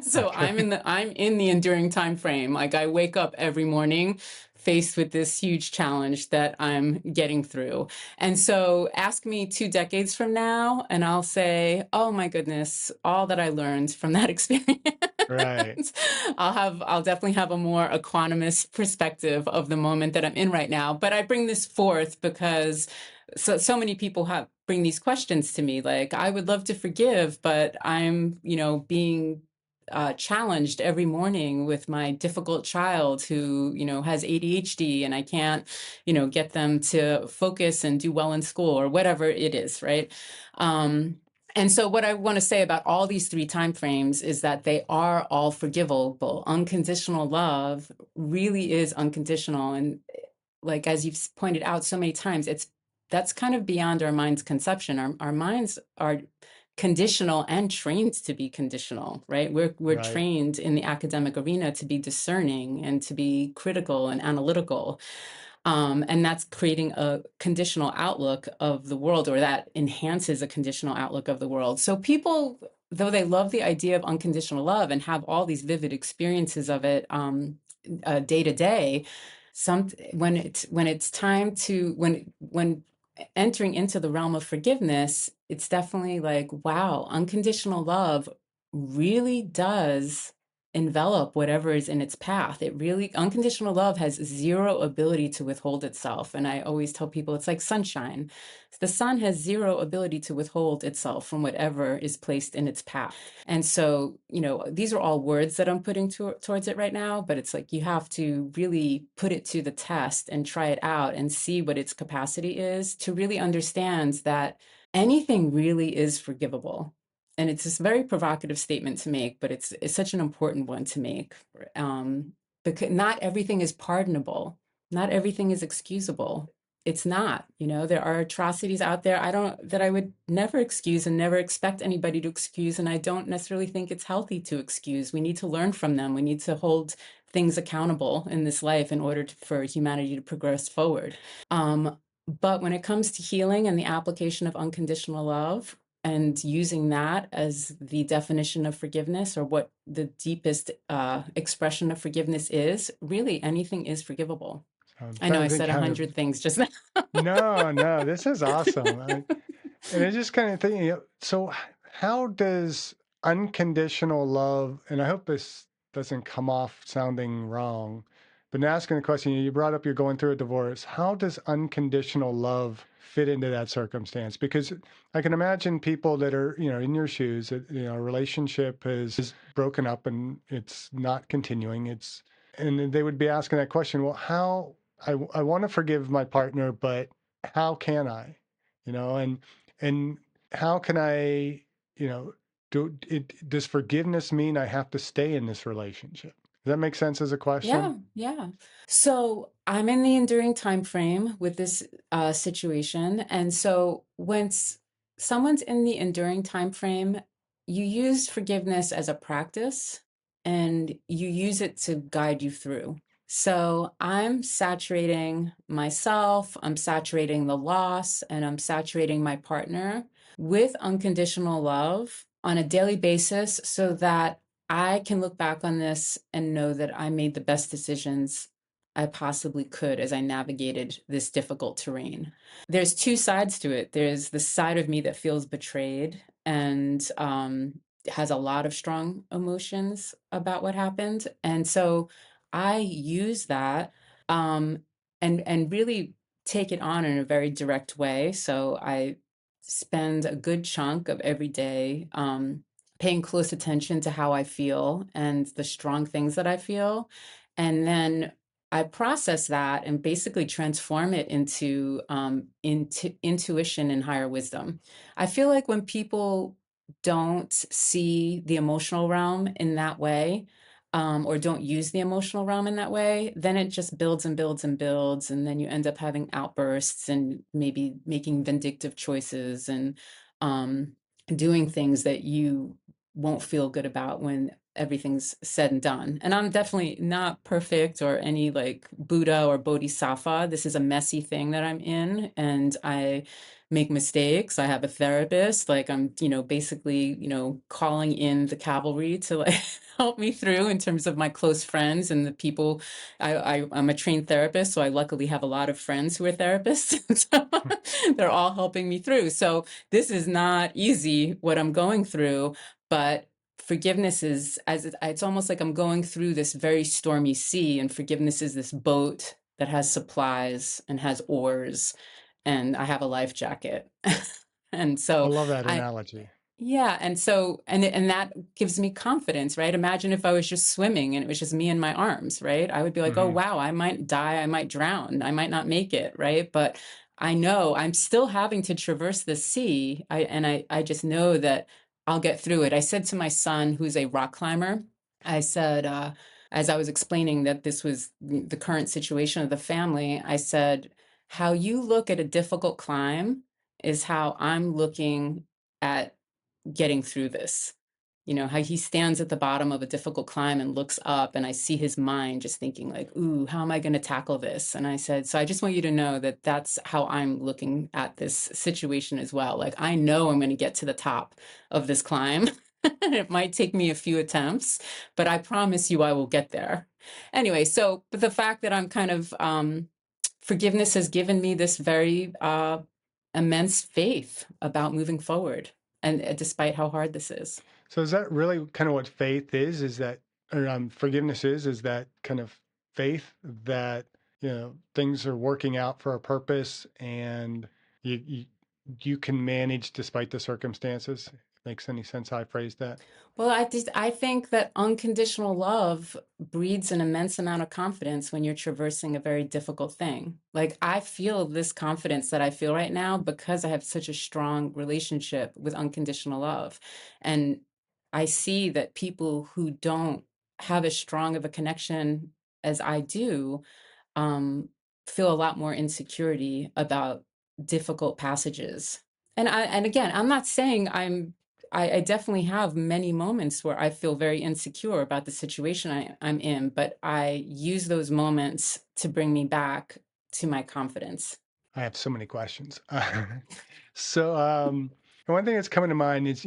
So Okay. I'm in the enduring time frame. Like I wake up every morning faced with this huge challenge that I'm getting through. And so ask me 2 decades from now, and I'll say, oh my goodness, all that I learned from that experience. Right. I'll definitely have a more equanimous perspective of the moment that I'm in right now. But I bring this forth because so many people bring these questions to me, like, I would love to forgive, but I'm being challenged every morning with my difficult child who, has ADHD, and I can't, get them to focus and do well in school or whatever it is, right? And so what I want to say about all these three time frames is that they are all forgivable. Unconditional love really is unconditional. And like, as you've pointed out so many times, that's kind of beyond our mind's conception. Our minds are conditional and trained to be conditional, right? We're Right. trained in the academic arena to be discerning and to be critical and analytical. And that's creating a conditional outlook of the world, or that enhances a conditional outlook of the world. So people, though they love the idea of unconditional love and have all these vivid experiences of it day to day, when it's time to when entering into the realm of forgiveness, it's definitely like, wow, unconditional love really does envelop whatever is in its path. It really, unconditional love has zero ability to withhold itself. And I always tell people it's like sunshine. The sun has zero ability to withhold itself from whatever is placed in its path. And so, these are all words that I'm putting towards it right now, but it's like you have to really put it to the test and try it out and see what its capacity is to really understand that anything really is forgivable. And it's this very provocative statement to make, but it's such an important one to make. Because not everything is pardonable. Not everything is excusable. It's not. There are atrocities out there that I would never excuse and never expect anybody to excuse. And I don't necessarily think it's healthy to excuse. We need to learn from them. We need to hold things accountable in this life in order for humanity to progress forward. But when it comes to healing and the application of unconditional love, and using that as the definition of forgiveness, or what the deepest expression of forgiveness is, really anything is forgivable. I'm I know trying I to think said kind of. 100 things just now. No, this is awesome. And I just kind of thinking, so how does unconditional love, and I hope this doesn't come off sounding wrong, but in asking the question, you brought up you're going through a divorce. How does unconditional love fit into that circumstance? Because I can imagine people that are, in your shoes, that, a relationship is broken up and it's not continuing. And they would be asking that question, well, how, I want to forgive my partner, but how can I, and how can I, does forgiveness mean I have to stay in this relationship? Does that make sense as a question? Yeah. So I'm in the enduring time frame with this situation. And so when someone's in the enduring time frame, you use forgiveness as a practice and you use it to guide you through. So I'm saturating myself, I'm saturating the loss, and I'm saturating my partner with unconditional love on a daily basis so that I can look back on this and know that I made the best decisions I possibly could as I navigated this difficult terrain. There's two sides to it. There's the side of me that feels betrayed and has a lot of strong emotions about what happened. And so I use that and really take it on in a very direct way. So I spend a good chunk of every day paying close attention to how I feel and the strong things that I feel. And then I process that and basically transform it into intuition and higher wisdom. I feel like when people don't see the emotional realm in that way, or don't use the emotional realm in that way, then it just builds and builds and builds. And then you end up having outbursts and maybe making vindictive choices and doing things that you won't feel good about when everything's said and done. And I'm definitely not perfect or any like Buddha or Bodhisattva. This is a messy thing that I'm in, and I make mistakes. I have a therapist. Like I'm, basically, calling in the cavalry to like help me through in terms of my close friends and the people. I'm a trained therapist, so I luckily have a lot of friends who are therapists. So they're all helping me through. So this is not easy what I'm going through, but forgiveness is it's almost like I'm going through this very stormy sea, and forgiveness is this boat that has supplies and has oars, and I have a life jacket. And I so love that I analogy. Yeah, and so and that gives me confidence, right? Imagine if I was just swimming and it was just me and my arms, right? I would be like, "Oh, Hmm. wow, I might die, I might drown, I might not make it," right? But I know I'm still having to traverse the sea. I just know that I'll get through it. I said to my son, who's a rock climber, I said, as I was explaining that this was the current situation of the family, I said, "How you look at a difficult climb is how I'm looking at getting through this." You know, how he stands at the bottom of a difficult climb and looks up, and I see his mind just thinking like, "Ooh, how am I going to tackle this?" And I said, "So I just want you to know that that's how I'm looking at this situation as well. Like, I know I'm going to get to the top of this climb. It might take me a few attempts, but I promise you I will get there." Anyway, so but the fact that I'm kind of forgiveness has given me this very immense faith about moving forward, and despite how hard this is. So is that really kind of what faith is? Is that, or forgiveness is that kind of faith that, things are working out for a purpose and you you can manage despite the circumstances? Makes any sense how I phrased that? Well, I think that unconditional love breeds an immense amount of confidence when you're traversing a very difficult thing. Like, I feel this confidence that I feel right now because I have such a strong relationship with unconditional love. And I see that people who don't have as strong of a connection as I do, um, feel a lot more insecurity about difficult passages. And again, I'm not saying I definitely have many moments where I feel very insecure about the situation I'm in, but I use those moments to bring me back to my confidence. I have so many questions. So one thing that's coming to mind is,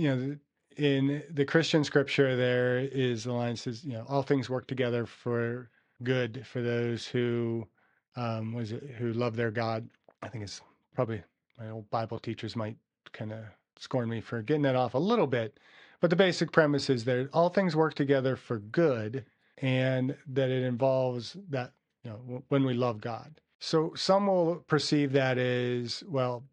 in the Christian scripture, there is the line that says, all things work together for good for those who, was it, who love their God. I think it's probably my old Bible teachers might kind of scorn me for getting that off a little bit, but the basic premise is that all things work together for good, and that it involves that, when we love God. So some will perceive that as, well,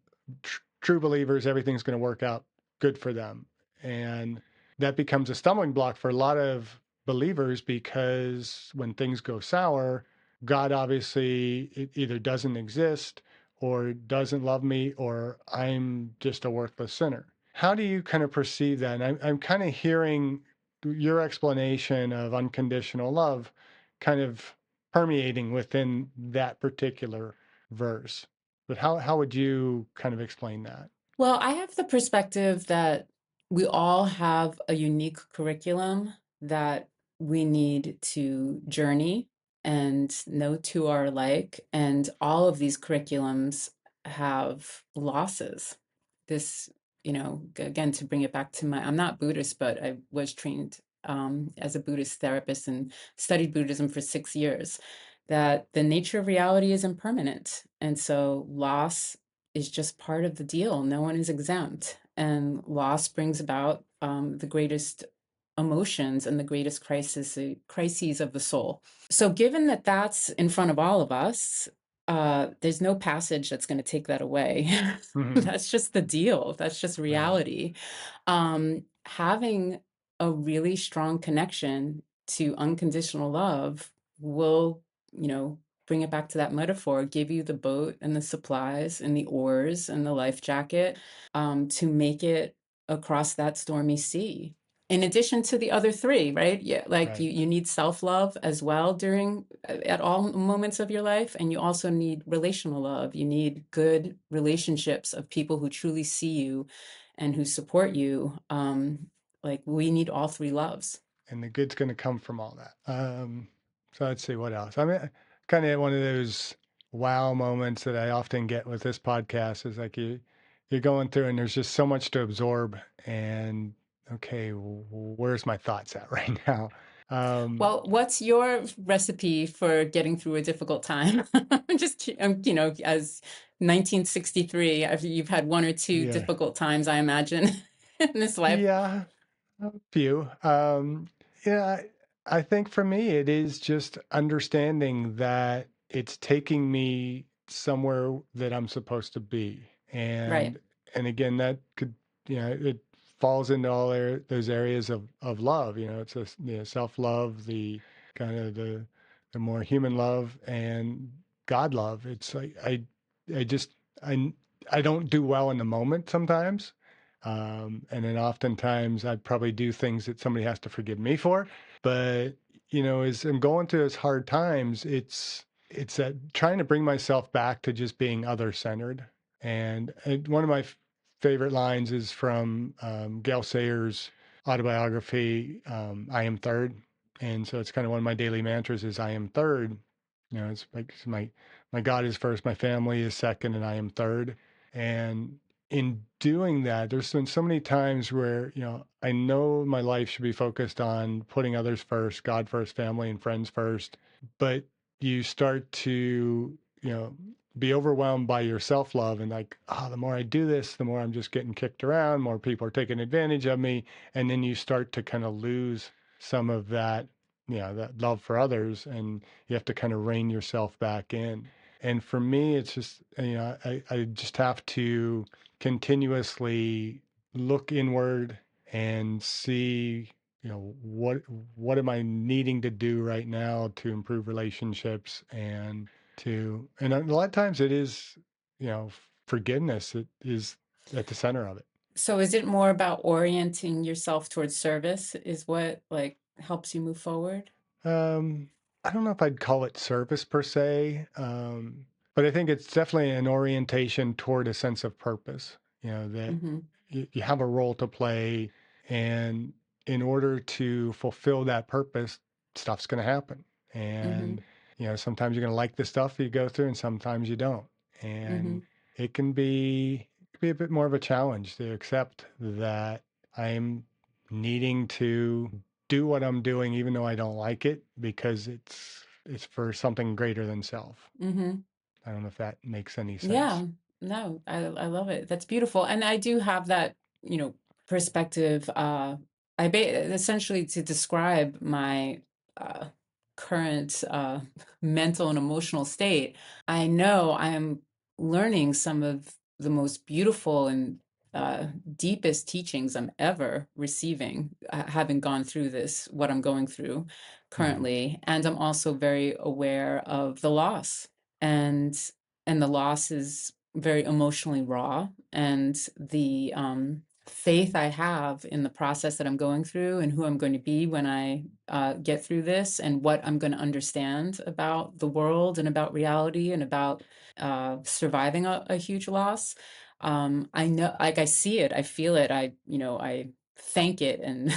true believers, everything's going to work out good for them. And that becomes a stumbling block for a lot of believers, because when things go sour, God obviously either doesn't exist or doesn't love me, or I'm just a worthless sinner. How do you kind of perceive that? And I'm kind of hearing your explanation of unconditional love kind of permeating within that particular verse. But how would you kind of explain that? Well, I have the perspective that we all have a unique curriculum that we need to journey and know to our like. And all of these curriculums have losses. This, again, to bring it back to I'm not Buddhist, but I was trained as a Buddhist therapist and studied Buddhism for 6 years, that the nature of reality is impermanent. And so loss is just part of the deal. No one is exempt. And loss brings about the greatest emotions and the greatest crises of the soul. So, given that that's in front of all of us, there's no passage that's going to take that away. Hmm. That's just the deal. That's just Right. reality. Having a really strong connection to unconditional love will, bring it back to that metaphor, give you the boat and the supplies and the oars and the life jacket, to make it across that stormy sea. In addition to the other three, right? Yeah, like Right. you need self-love as well during at all moments of your life, and you also need relational love. You need good relationships of people who truly see you and who support you. Like, we need all three loves. And the good's going to come from all that. So let's see what else. I mean, kind of one of those wow moments that I often get with this podcast is like you're going through and there's just so much to absorb. And okay, where's my thoughts at right now? Um, Well, what's your recipe for getting through a difficult time? I'm just, as 1963, you've had one or two yeah, difficult times, I imagine, in this life. yeah, a few. Yeah, I think for me, it is just understanding that it's taking me somewhere that I'm supposed to be. Right. And again, that could, it falls into all those areas of love. It's self-love, the kind of the more human love and God love. It's like I just I I don't do well in the moment sometimes. And then oftentimes I'd probably do things that somebody has to forgive me for. But, as I'm going through those hard times, it's that trying to bring myself back to just being other centered. And one of my favorite lines is from Gail Sayers' autobiography, I Am Third. And so it's kind of one of my daily mantras is I am third. It's like my God is first, my family is second, and I am third. And in doing that, there's been so many times where, I know my life should be focused on putting others first, God first, family and friends first. But you start to, be overwhelmed by your self love and like, the more I do this, the more I'm just getting kicked around, more people are taking advantage of me. And then you start to kind of lose some of that, that love for others. And you have to kind of rein yourself back in. And for me, it's just, I just have to continuously look inward and see, what am I needing to do right now to improve relationships and a lot of times it is, forgiveness that is at the center of it. So is it more about orienting yourself towards service is what like helps you move forward? Um, I don't know if I'd call it service per se, but I think it's definitely an orientation toward a sense of purpose, that Mm-hmm. you have a role to play. And in order to fulfill that purpose, stuff's going to happen. Mm-hmm. And, sometimes you're going to like the stuff you go through and sometimes you don't. Mm-hmm. And it can be a bit more of a challenge to accept that I'm needing to do what I'm doing, even though I don't like it, because it's for something greater than self. Mm-hmm. I don't know if that makes any sense. Yeah, no, I love it. That's beautiful. And I do have that, perspective. Essentially to describe my uh, current mental and emotional state, I know I am learning some of the most beautiful and uh, deepest teachings I'm ever receiving, having gone through this, what I'm going through Mm-hmm. currently. And I'm also very aware of the loss. And the loss is very emotionally raw, and the faith I have in the process that I'm going through and who I'm going to be when I get through this and what I'm going to understand about the world and about reality and about surviving a huge loss. I know, like I see it, I feel it, I thank it and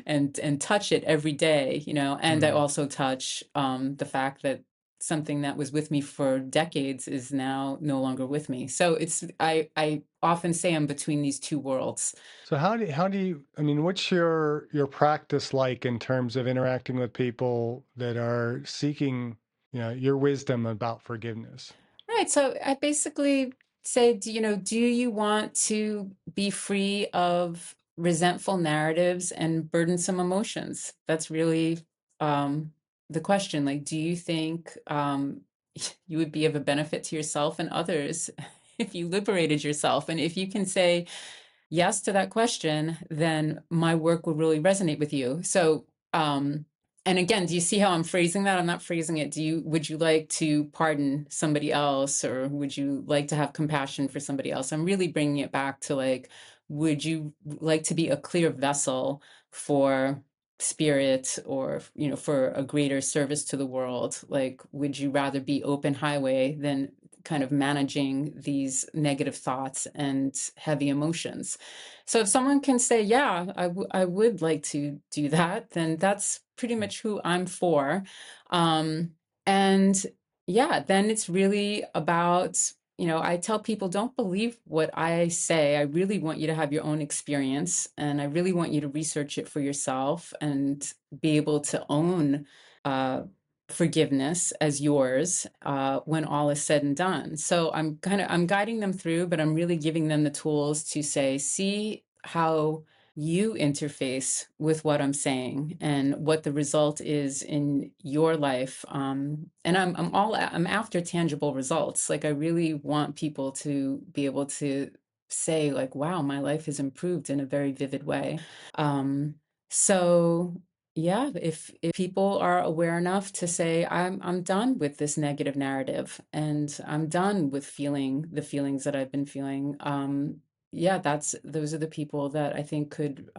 and touch it every day, and I Mm-hmm. also touch the fact that something that was with me for decades is now no longer with me. So I often say I'm between these two worlds. So how do you, I mean, what's your practice like in terms of interacting with people that are seeking, your wisdom about forgiveness? Right. So I basically say, do you want to be free of resentful narratives and burdensome emotions? That's really um, the question. Like, do you think you would be of a benefit to yourself and others if you liberated yourself? And if you can say yes to that question, then my work will really resonate with you. So, and again, do you see how I'm phrasing that? I'm not phrasing it. Would you like to pardon somebody else, or would you like to have compassion for somebody else? I'm really bringing it back to like, would you like to be a clear vessel for spirit, or for a greater service to the world? Like, would you rather be open highway than kind of managing these negative thoughts and heavy emotions? So if someone can say, yeah, I would like to do that, then that's pretty much who I'm for. Um, and yeah, then it's really about, I tell people, don't believe what I say. I really want you to have your own experience, and I really want you to research it for yourself and be able to own uh, forgiveness as yours when all is said and done. So I'm guiding them through, but I'm really giving them the tools to say, see how you interface with what I'm saying and what the result is in your life. And I'm after tangible results. Like I really want people to be able to say like, wow, my life has improved in a very vivid way. Um, so yeah, if people are aware enough to say, I'm done with this negative narrative and I'm done with feeling the feelings that I've been feeling, yeah, those are the people that I think could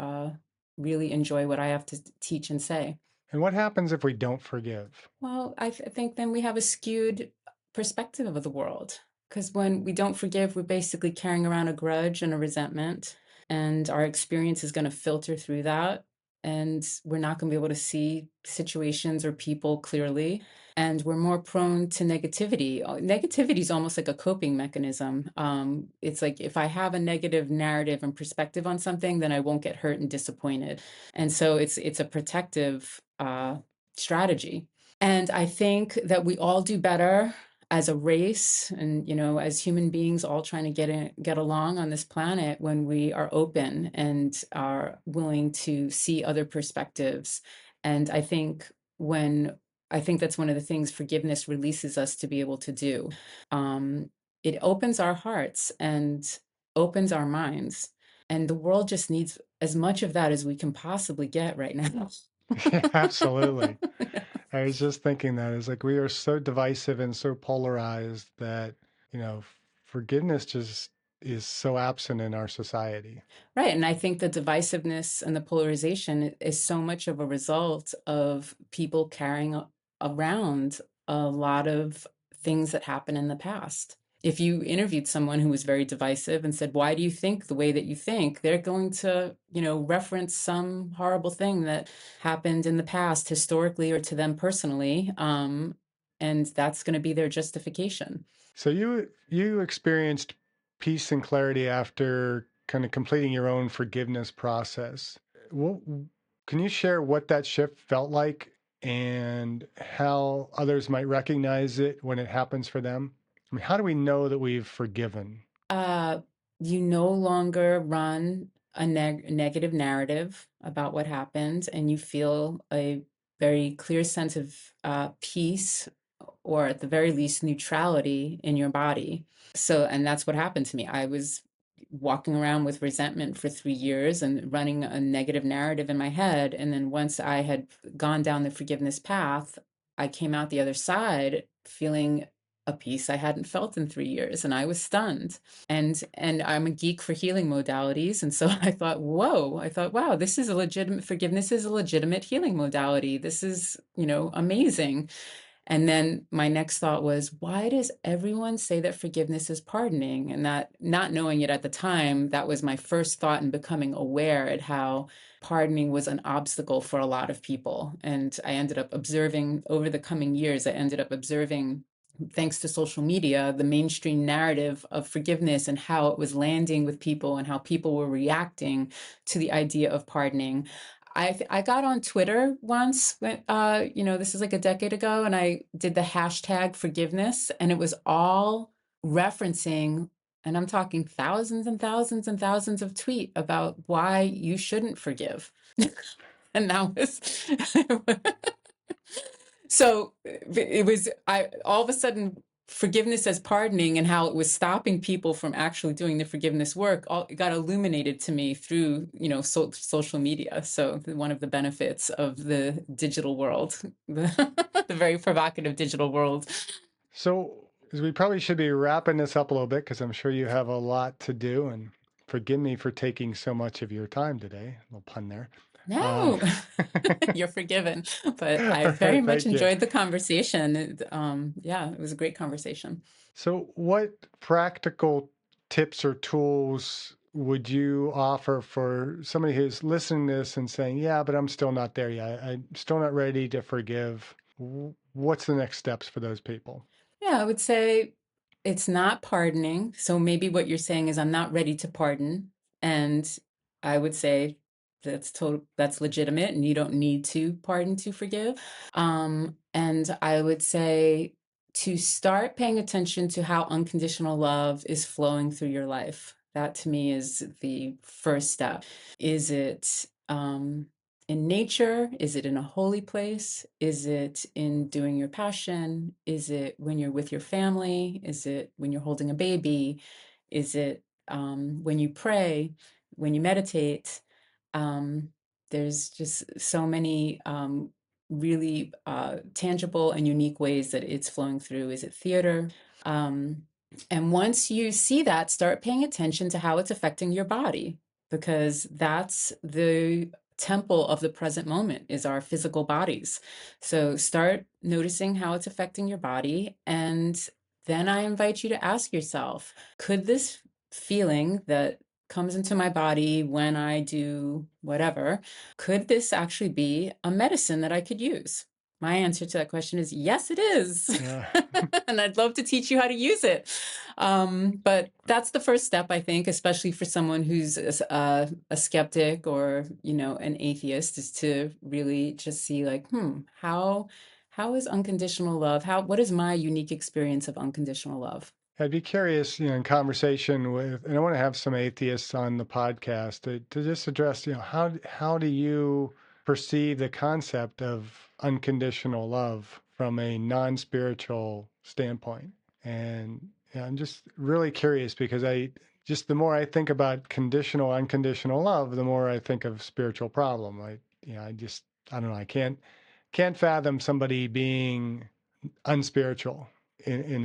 really enjoy what I have to teach and say. And what happens if we don't forgive? Well, think then we have a skewed perspective of the world. Because when we don't forgive, we're basically carrying around a grudge and a resentment, and our experience is going to filter through that. And we're not going to be able to see situations or people clearly. And we're more prone to negativity. Negativity is almost like a coping mechanism. It's like if I have a negative narrative and perspective on something, then I won't get hurt and disappointed. And so it's a protective strategy. And I think that we all do better as a race and, as human beings all trying to get along on this planet when we are open and are willing to see other perspectives. And I think that's one of the things forgiveness releases us to be able to do. It opens our hearts and opens our minds. And the world just needs as much of that as we can possibly get right now. Yeah, absolutely. I was just thinking that it's like we are so divisive and so polarized that, you know, forgiveness just is so absent in our society. Right. And I think the divisiveness and the polarization is so much of a result of people carrying around a lot of things that happened in the past. If you interviewed someone who was very divisive and said, why do you think the way that you think? They're going to, reference some horrible thing that happened in the past historically or to them personally. And that's going to be their justification. So you experienced peace and clarity after kind of completing your own forgiveness process. What, can you share what that shift felt like and how others might recognize it when it happens for them? I mean, how do we know that we've forgiven? uh, you no longer run a negative narrative about what happened, and you feel a very clear sense of peace, or at the very least, neutrality in your body. So, and that's what happened to me. I was walking around with resentment for 3 years and running a negative narrative in my head. And then once I had gone down the forgiveness path, I came out the other side feeling a peace I hadn't felt in 3 years, and I was stunned. And I'm a geek for healing modalities, and so I thought, wow, this is a legitimate forgiveness is a legitimate healing modality. This is, amazing. And then my next thought was, why does everyone say that forgiveness is pardoning? And that, not knowing it at the time, that was my first thought in becoming aware at how pardoning was an obstacle for a lot of people. And I ended up observing over the coming years, thanks to social media, the mainstream narrative of forgiveness and how it was landing with people and how people were reacting to the idea of pardoning. I got on Twitter once when this is like a decade ago, and I did the hashtag forgiveness, and it was all referencing, and I'm talking thousands and thousands and thousands of tweet about why you shouldn't forgive. And that was so it was I all of a sudden forgiveness as pardoning and how it was stopping people from actually doing the forgiveness work it got illuminated to me through social media. So one of the benefits of the digital world, the very provocative digital world. So we probably should be wrapping this up a little bit because I'm sure you have a lot to do. And forgive me for taking so much of your time today. A little pun there. Um, No, you're forgiven. But I all very right, much thank you. enjoyed the conversation. Yeah, it was a great conversation. So, what practical tips or tools would you offer for somebody who's listening to this and saying, yeah, but I'm still not there yet? I'm still not ready to forgive. What's the next steps for those people? Yeah, I would say it's not pardoning. So maybe what you're saying is I'm not ready to pardon. And I would say that's legitimate and you don't need to pardon to forgive. And I would say to start paying attention to how unconditional love is flowing through your life. That to me is the first step. Is it in nature? Is it in a holy place? Is it in doing your passion? Is it when you're with your family? Is it when you're holding a baby? Is it when you pray, when you meditate, um, there's just so many really tangible and unique ways that it's flowing through. Is it theater? Um, and once you see that, start paying attention to how it's affecting your body, because that's the temple of the present moment is our physical bodies. So start noticing how it's affecting your body. And then I invite you to ask yourself, could this feeling that comes into my body when I do whatever, could this actually be a medicine that I could use? My answer to that question is yes, it is. Yeah. And I'd love to teach you how to use it. But that's the first step, I think, especially for someone who's a skeptic or, an atheist, is to really just see like, how is unconditional love? What is my unique experience of unconditional love? I'd be curious, in conversation with, and I want to have some atheists on the podcast to just address, how do you perceive the concept of unconditional love from a non-spiritual standpoint? And I'm just really curious because the more I think about conditional, unconditional love, the more I think of spiritual problem. I don't know, I can't fathom somebody being unspiritual in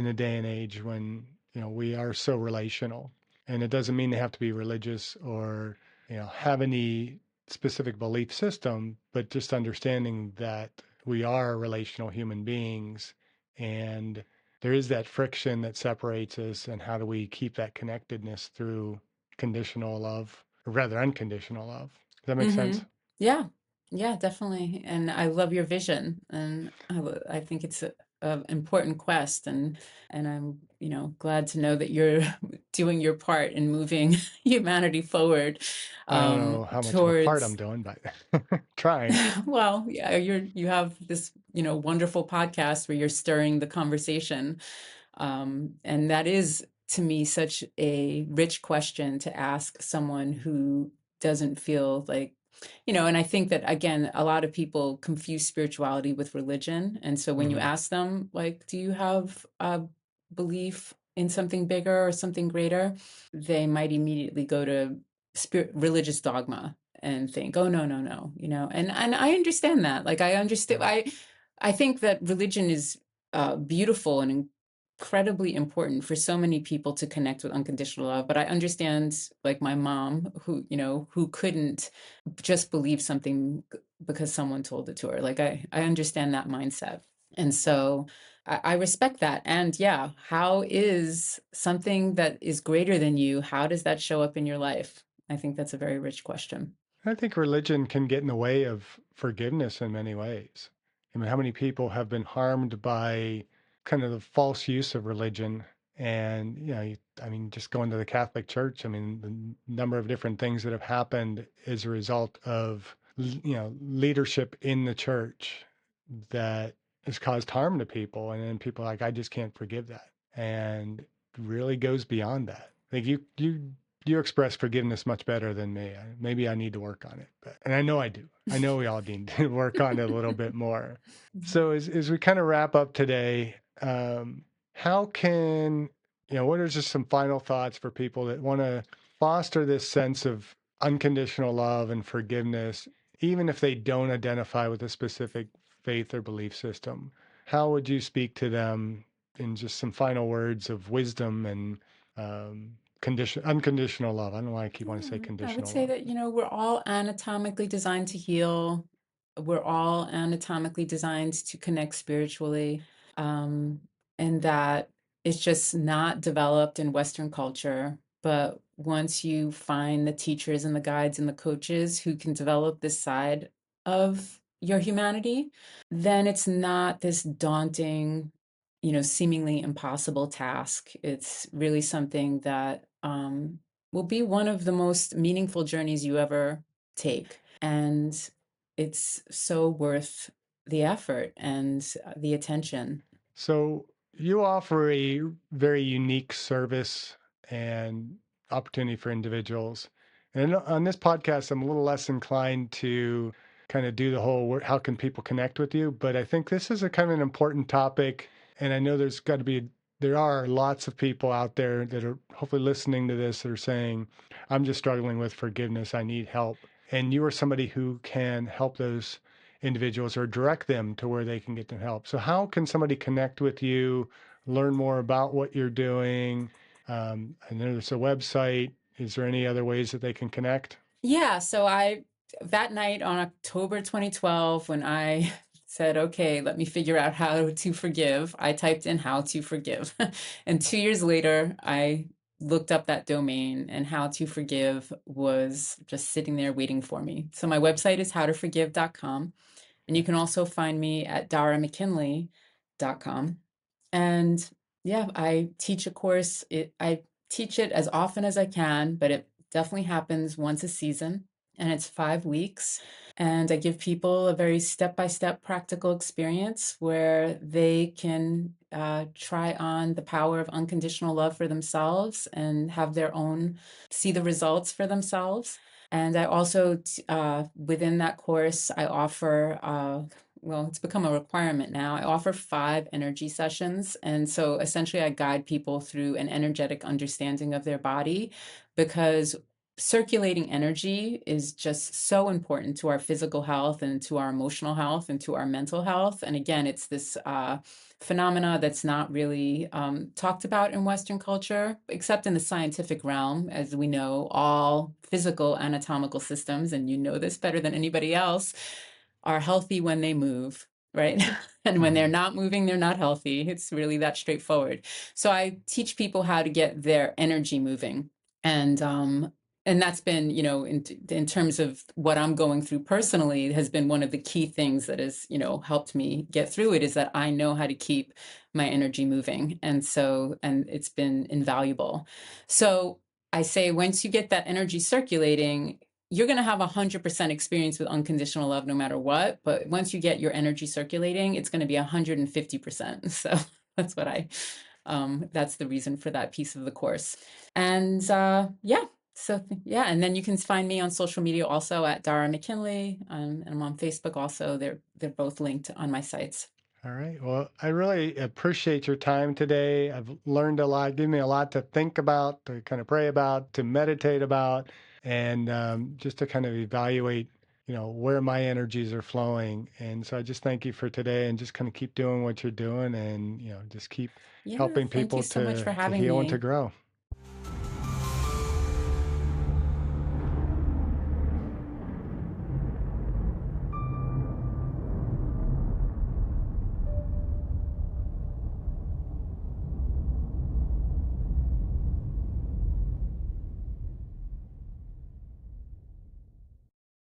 a day and age when we are so relational. And it doesn't mean they have to be religious or have any specific belief system, but just understanding that we are relational human beings, and there is that friction that separates us, and how do we keep that connectedness through conditional love, or rather unconditional love. Does that make Mm-hmm. sense? Yeah, yeah, definitely. And I love your vision, and I think it's a important quest, and I'm, glad to know that you're doing your part in moving humanity forward I don't know how much of a part I'm towards. doing, but trying. Well, yeah, you have this, wonderful podcast where you're stirring the conversation. And that is, to me, such a rich question to ask someone who doesn't feel like, and I think that, again, a lot of people confuse spirituality with religion. And so when you Hmm. ask them, like, do you have a belief in something bigger or something greater? They might immediately go to religious dogma and think, oh, no, no, no, and I understand that. Like, I understand. Yeah. I think that religion is beautiful and incredibly important for so many people to connect with unconditional love. But I understand, like my mom, who couldn't just believe something because someone told it to her. Like, I understand that mindset. And so I respect that. And yeah, how is something that is greater than you, how does that show up in your life? I think that's a very rich question. I think religion can get in the way of forgiveness in many ways. I mean, how many people have been harmed by kind of the false use of religion? And, I mean, just going to the Catholic Church, I mean, the number of different things that have happened as a result of, leadership in the church that has caused harm to people. And then people are like, I just can't forgive that. And really goes beyond that. Like you express forgiveness much better than me. Maybe I need to work on it, and I know I do. I know we all need to work on it a little bit more. So as we kind of wrap up today, how can, what are just some final thoughts for people that want to foster this sense of unconditional love and forgiveness, even if they don't identify with a specific faith or belief system? How would you speak to them in just some final words of wisdom and unconditional love? I don't know why I keep wanting to say I would conditional say love. that, we're all anatomically designed to heal. We're all anatomically designed to connect spiritually. Um, and that it's just not developed in Western culture. But once you find the teachers and the guides and the coaches who can develop this side of your humanity, then it's not this daunting, seemingly impossible task. It's really something that will be one of the most meaningful journeys you ever take. And it's so worth the effort and the attention. So you offer a very unique service and opportunity for individuals. And on this podcast, I'm a little less inclined to kind of do the whole how can people connect with you? But I think this is a kind of an important topic. And I know there's got to be there are lots of people out there that are hopefully listening to this that are saying, I'm just struggling with forgiveness. I need help. And you are somebody who can help those individuals or direct them to where they can get the help. So, how can somebody connect with you, learn more about what you're doing? I know there's a website. Is there any other ways that they can connect? Yeah, that night on October 2012, when I said, okay, let me figure out how to forgive, I typed in how to forgive. And 2 years later, I looked up that domain, and how to forgive was just sitting there waiting for me. So my website is howtoforgive.com. And you can also find me at daramckinley.com. And yeah, I teach a course. I teach it as often as I can, but it definitely happens once a season, and it's 5 weeks. And I give people a very step-by-step practical experience where they can try on the power of unconditional love for themselves and have their own, see the results for themselves. And I also, within that course, I offer, well, it's become a requirement now. I offer 5 energy sessions. And so essentially, I guide people through an energetic understanding of their body, because circulating energy is just so important to our physical health and to our emotional health and to our mental health. And again, it's this phenomena that's not really talked about in Western culture, except in the scientific realm. As we know, all physical anatomical systems, and you know this better than anybody else, are healthy when they move, right? And when they're not moving, they're not healthy. It's really that straightforward. So I teach people how to get their energy moving. And that's been, in terms of what I'm going through personally, has been one of the key things that has, helped me get through it, is that I know how to keep my energy moving. And it's been invaluable. So I say, once you get that energy circulating, you're going to have 100% experience with unconditional love no matter what. But once you get your energy circulating, it's going to be 150%. So that's that's the reason for that piece of the course. And yeah. So yeah, and then you can find me on social media also at Dara McKinley, and I'm on Facebook also. They're both linked on my sites. All right. Well, I really appreciate your time today. I've learned a lot, given me a lot to think about, to kind of pray about, to meditate about, and just to kind of evaluate, where my energies are flowing. And so I just thank you for today, and just kind of keep doing what you're doing, and just keep Yeah, helping thank you people so much for to having heal and to me. grow.